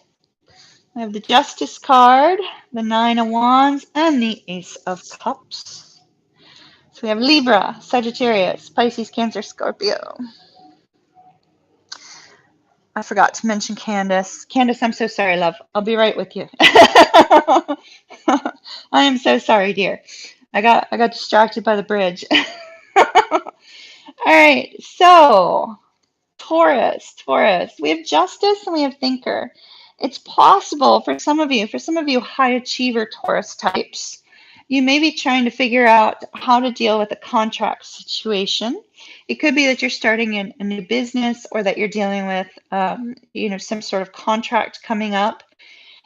We have the Justice card, the Nine of Wands, and the Ace of Cups. So we have Libra, Sagittarius, Pisces, Cancer, Scorpio. I forgot to mention Candace. Candace, I'm so sorry, love. I'll be right with you. I am so sorry, dear. I got distracted by the bridge. All right, so Taurus. We have Justice and we have Thinker. It's possible for some of you high achiever Taurus types, you may be trying to figure out how to deal with a contract situation. It could be that you're starting a new business, or that you're dealing with, some sort of contract coming up.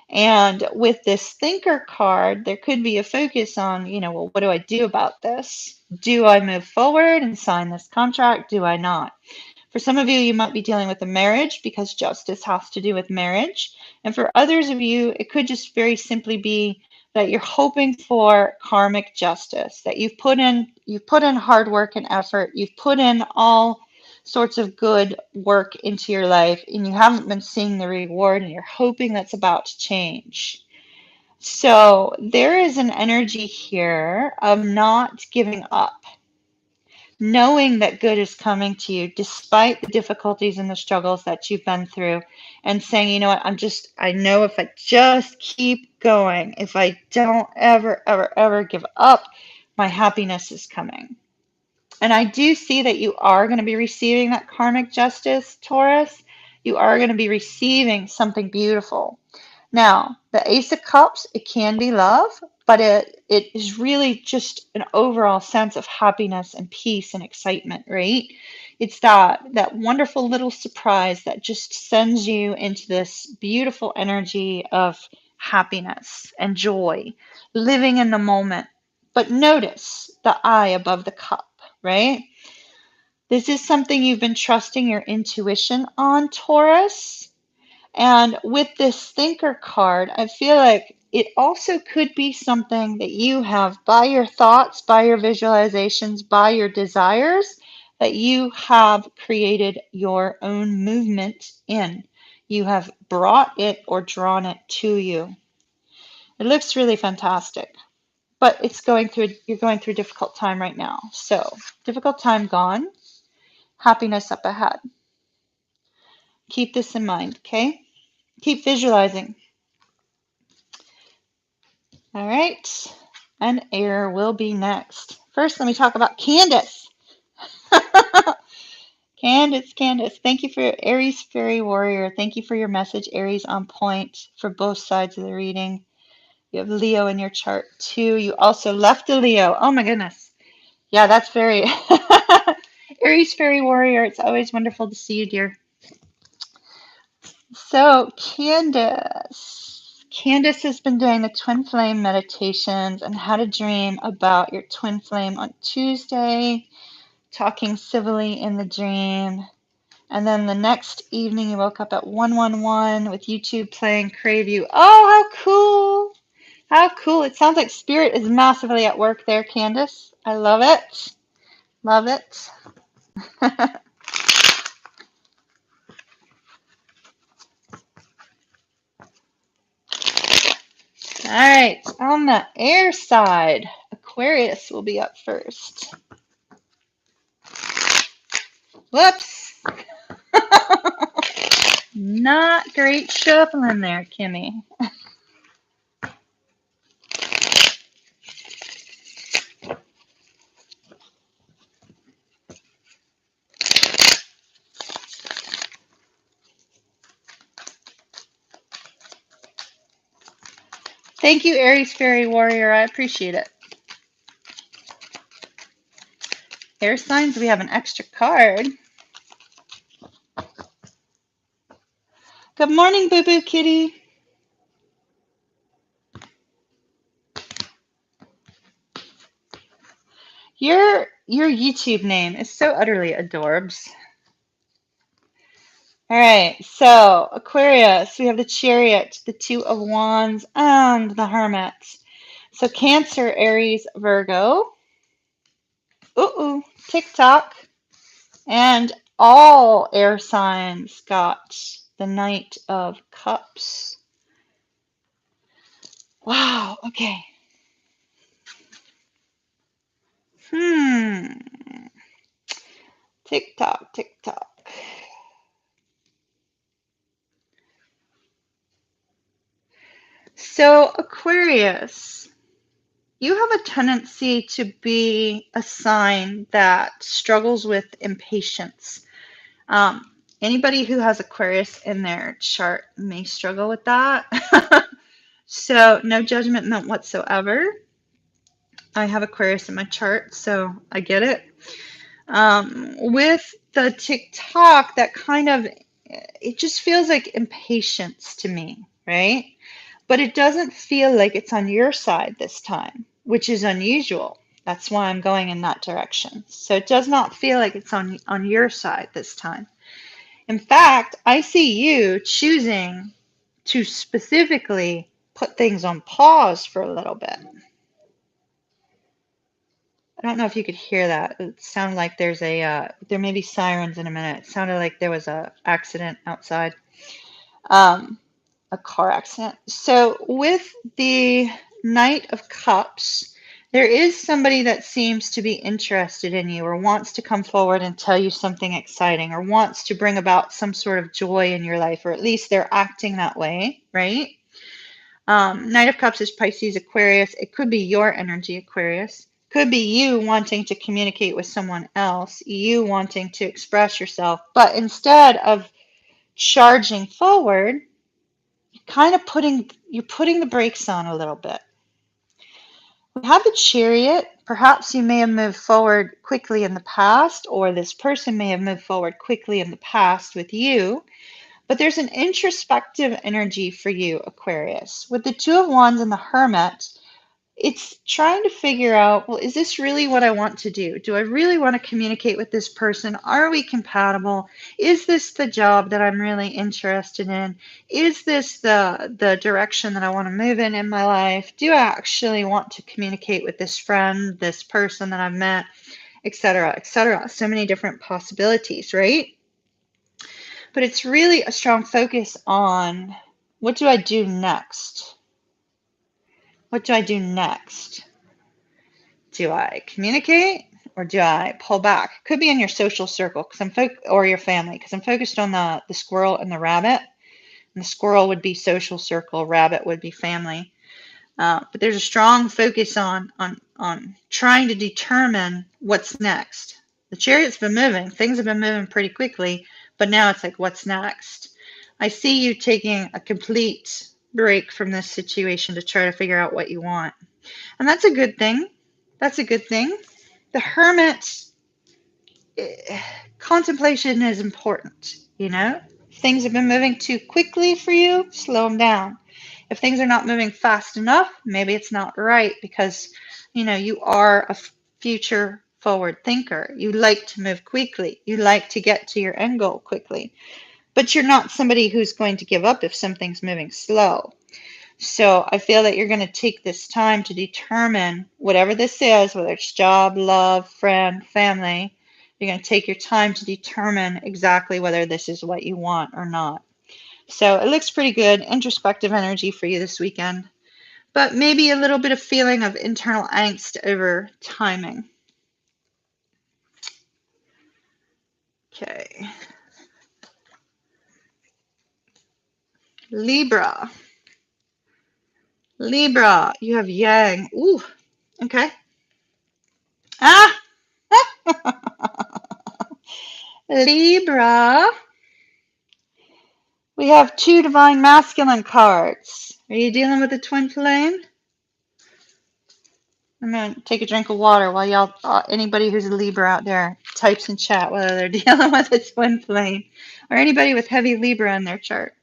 And with this Thinker card, there could be a focus on, well, what do I do about this? Do I move forward and sign this contract? Do I not? For some of you, you might be dealing with a marriage because Justice has to do with marriage. And for others of you, it could just very simply be that you're hoping for karmic justice, that you've put in hard work and effort, you've put in all sorts of good work into your life, and you haven't been seeing the reward, and you're hoping that's about to change. So there is an energy here of not giving up, knowing that good is coming to you despite the difficulties and the struggles that you've been through, and saying, you know what, I know if I just keep going, if I don't ever give up, my happiness is coming. And I do see that you are going to be receiving that karmic justice, Taurus. You are going to be receiving something beautiful. Now, the Ace of Cups, it can be love, but it is really just an overall sense of happiness and peace and excitement, right? It's that wonderful little surprise that just sends you into this beautiful energy of happiness and joy, living in the moment. But notice the I above the cup, right? This is something you've been trusting your intuition on, Taurus. And with this Thinker card, I feel like it also could be something that you have, by your thoughts, by your visualizations, by your desires, that you have created your own movement in. You have brought it or drawn it to you. It looks really fantastic, but you're going through a difficult time right now. So, difficult time gone, happiness up ahead. Keep this in mind, okay? Keep visualizing. All right, and air will be next. First, let me talk about Candace. Candace, thank you for Aries Fairy Warrior. Thank you for your message, Aries on point for both sides of the reading. You have Leo in your chart too. You also left a Leo. Oh my goodness. Yeah, that's very Aries Fairy Warrior. It's always wonderful to see you, dear. So, Candace has been doing the twin flame meditations and had a dream about your twin flame on Tuesday, talking civilly in the dream. And then the next evening, you woke up at 111 with YouTube playing Crave You. Oh, how cool! How cool. It sounds like Spirit is massively at work there, Candace. I love it. Love it. All right, on the air side, Aquarius will be up first. Whoops. Not great shuffling there, Kimmy. Thank you, Aries Fairy Warrior. I appreciate it. Air signs, we have an extra card. Good morning, Boo Boo Kitty. Your YouTube name is so utterly adorbs. All right, so Aquarius, we have the Chariot, the Two of Wands, and the Hermit. So Cancer, Aries, Virgo. Ooh, TikTok. And all air signs got the Knight of Cups. Wow, okay. TikTok. So Aquarius, you have a tendency to be a sign that struggles with impatience. Anybody who has Aquarius in their chart may struggle with that. So no judgment meant whatsoever. I have Aquarius in my chart, so I get it. With the TikTok, that kind of, it just feels like impatience to me, right? But it doesn't feel like it's on your side this time, which is unusual. That's why I'm going in that direction. So it does not feel like it's on your side this time. In fact, I see you choosing to specifically put things on pause for a little bit. I don't know if you could hear that. It sounded like there may be sirens in a minute. It sounded like there was an accident outside, a car accident. So with the Knight of Cups, there is somebody that seems to be interested in you or wants to come forward and tell you something exciting or wants to bring about some sort of joy in your life, or at least they're acting that way, right? Knight of Cups is Pisces, Aquarius. It could be your energy, Aquarius. Could be you wanting to communicate with someone else, you wanting to express yourself, but instead of charging forward, you're putting the brakes on a little bit. We have the Chariot. Perhaps you may have moved forward quickly in the past, or this person may have moved forward quickly in the past with you, but there's an introspective energy for you, Aquarius. With the Two of Wands and the Hermit, it's trying to figure out, well, is this really what I want to do? Do I really want to communicate with this person? Are we compatible? Is this the job that I'm really interested in? Is this the direction that I want to move in my life? Do I actually want to communicate with this friend, this person that I've met, etc., etc.? So many different possibilities, right? But it's really a strong focus on, what do I do next? What do I do next? Do I communicate or do I pull back? Could be in your social circle or your family, because I'm focused on the squirrel and the rabbit. And the squirrel would be social circle, rabbit would be family. But there's a strong focus on trying to determine what's next. The chariot's been moving. Things have been moving pretty quickly, but now it's like, what's next? I see you taking a complete break from this situation to try to figure out what you want. And that's a good thing. That's a good thing. The hermit, contemplation is important, you know? If things have been moving too quickly for you, slow them down. If things are not moving fast enough, maybe it's not right, because, you know, you are a future forward thinker. You like to move quickly. You like to get to your end goal quickly. But you're not somebody who's going to give up if something's moving slow. So I feel that you're going to take this time to determine whatever this is, whether it's job, love, friend, family. You're going to take your time to determine exactly whether this is what you want or not. So it looks pretty good. Introspective energy for you this weekend, but maybe a little bit of feeling of internal angst over timing. Okay. Libra. Libra, you have Yang. Ooh, okay. Ah! Libra. We have 2 divine masculine cards. Are you dealing with a twin flame? I'm going to take a drink of water while y'all, anybody who's a Libra out there types in chat whether they're dealing with a twin flame, or anybody with heavy Libra in their chart.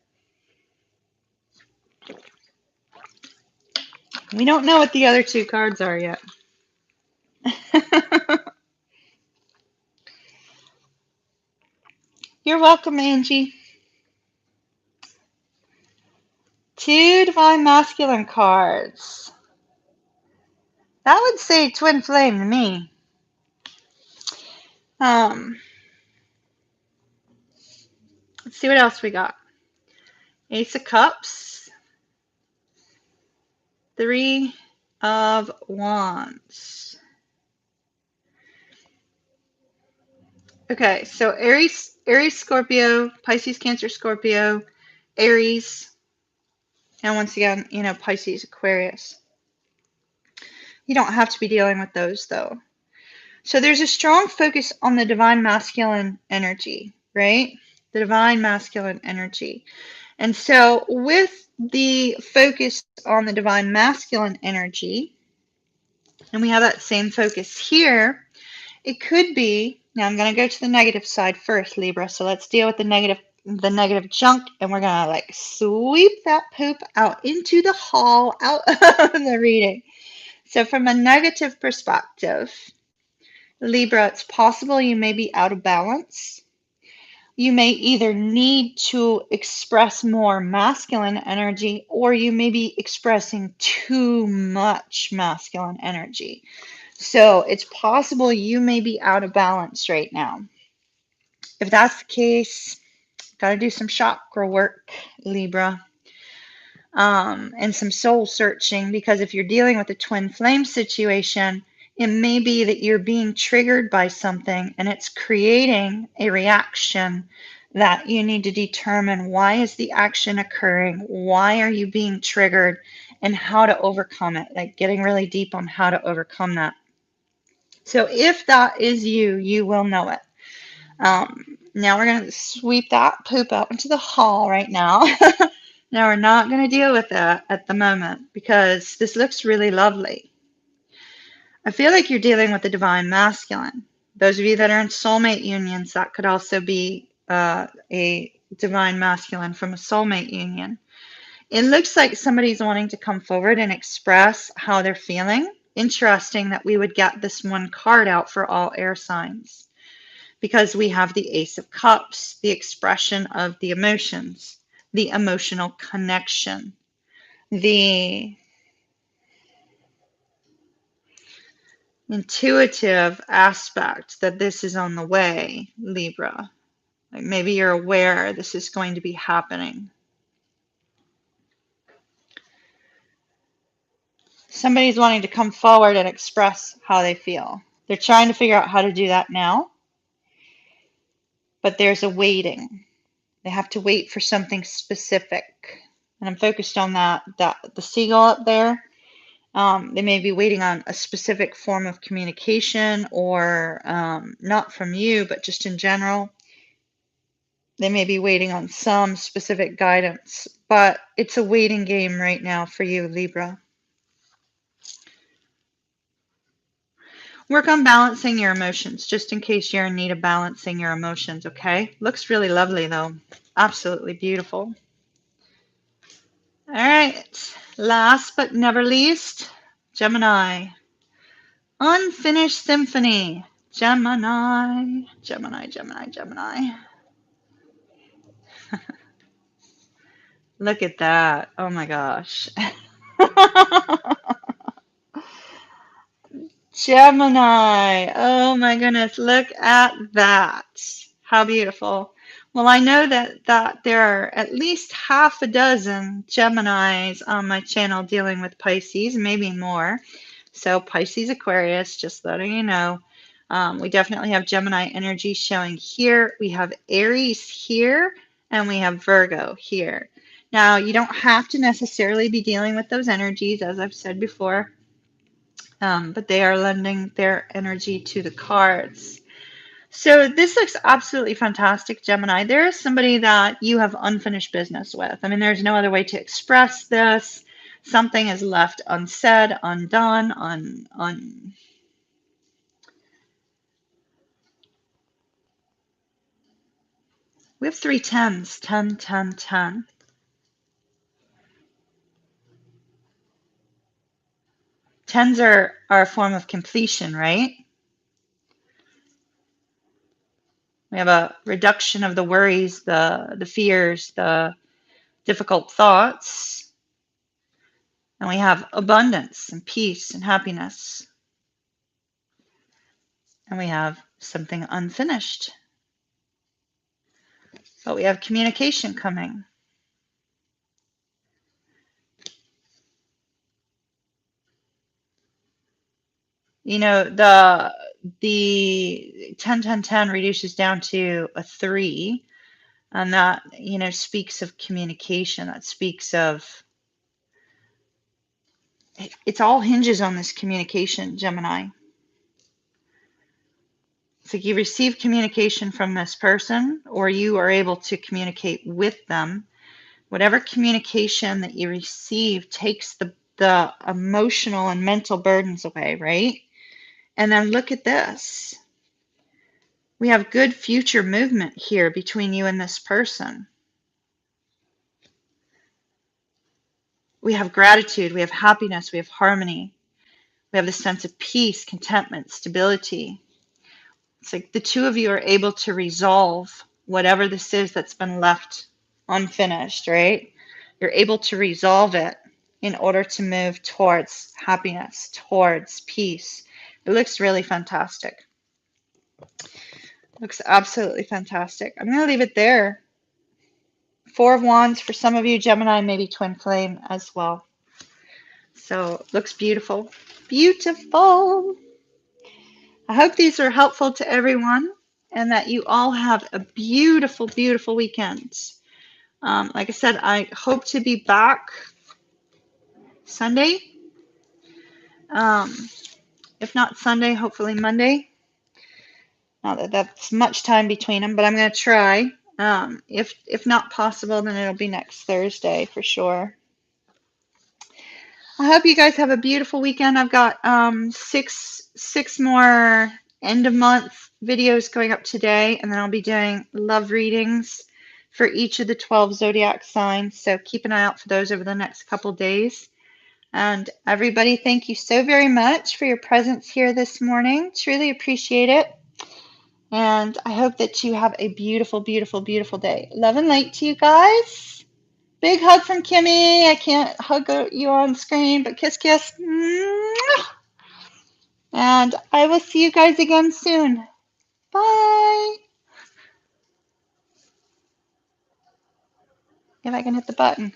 We don't know what the other 2 cards are yet. You're welcome, Angie. 2 divine masculine cards. That would say twin flame to me. Let's see what else we got. Ace of Cups. 3 of Wands. Okay, so Aries, Scorpio, Pisces, Cancer, Scorpio, Aries, and once again, you know, Pisces, Aquarius. You don't have to be dealing with those, though. So there's a strong focus on the divine masculine energy, right? The divine masculine energy. And so with the focus on the divine masculine energy, and we have that same focus here, it could be, now I'm going to go to the negative side first, Libra. So let's deal with the negative junk, and we're going to like sweep that poop out into the hall, out of the reading. So from a negative perspective, Libra, it's possible you may be out of balance. You may either need to express more masculine energy, or you may be expressing too much masculine energy. So it's possible you may be out of balance right now. If that's the case, got to do some chakra work, Libra, and some soul searching, because if you're dealing with a twin flame situation, it may be that you're being triggered by something and it's creating a reaction that you need to determine, why is the action occurring? Why are you being triggered, and how to overcome it, like getting really deep on how to overcome that. So if that is you, you will know it. Now we're going to sweep that poop out into the hall right now. Now we're not going to deal with that at the moment, because this looks really lovely. I feel like you're dealing with the divine masculine. Those of you that are in soulmate unions, that could also be a divine masculine from a soulmate union. It looks like somebody's wanting to come forward and express how they're feeling. Interesting that we would get this one card out for all air signs, because we have the Ace of Cups, the expression of the emotions, the emotional connection, the intuitive aspect that this is on the way, Libra. Like maybe you're aware this is going to be happening. Somebody's wanting to come forward and express how they feel. They're trying to figure out how to do that now, but there's a waiting. They have to wait for something specific. And I'm focused on that the seagull up there. They may be waiting on a specific form of communication, or not from you, but just in general. They may be waiting on some specific guidance, but it's a waiting game right now for you, Libra. Work on balancing your emotions, just in case you're in need of balancing your emotions, okay? Looks really lovely, though. Absolutely beautiful. All right, last but never least, Gemini. Unfinished Symphony. Gemini, Gemini, Gemini, Gemini. Look at that. Oh my gosh. Gemini. Oh my goodness. Look at that. How beautiful. Well, I know that there are at least half a dozen Geminis on my channel dealing with Pisces, maybe more. So Pisces, Aquarius, just letting you know. We definitely have Gemini energy showing here. We have Aries here, and we have Virgo here. Now, you don't have to necessarily be dealing with those energies, as I've said before, but they are lending their energy to the cards. So this looks absolutely fantastic, Gemini. There is somebody that you have unfinished business with. I mean, there's no other way to express this. Something is left unsaid, undone, We have 3 10s, 10, 10, 10. Tens are a form of completion, right? We have a reduction of the worries, the fears, the difficult thoughts. And we have abundance and peace and happiness. And we have something unfinished. But we have communication coming. You know, the 10, 10, 10 reduces down to a 3. And that, you know, speaks of communication. That speaks of, it's all hinges on this communication, Gemini. It's like you receive communication from this person, or you are able to communicate with them. Whatever communication that you receive takes the emotional and mental burdens away, right? And then look at this. We have good future movement here between you and this person. We have gratitude, we have happiness, we have harmony. We have the sense of peace, contentment, stability. It's like the two of you are able to resolve whatever this is that's been left unfinished, right? You're able to resolve it in order to move towards happiness, towards peace. It looks really fantastic. Looks absolutely fantastic. I'm going to leave it there. 4 of Wands for some of you, Gemini, maybe Twin Flame as well. So looks beautiful. Beautiful. I hope these are helpful to everyone and that you all have a beautiful, beautiful weekend. Like I said, I hope to be back Sunday. If not Sunday, hopefully Monday. Not that that's much time between them, but I'm going to try. If not possible, then it'll be next Thursday for sure. I hope you guys have a beautiful weekend. I've got 6 more end of month videos going up today, and then I'll be doing love readings for each of the 12 zodiac signs. So keep an eye out for those over the next couple days. And everybody, thank you so very much for your presence here this morning. Truly appreciate it. And I hope that you have a beautiful, beautiful, beautiful day. Love and light to you guys. Big hug from Kimmy. I can't hug you on screen, but kiss, kiss. And I will see you guys again soon. Bye. If I can hit the button.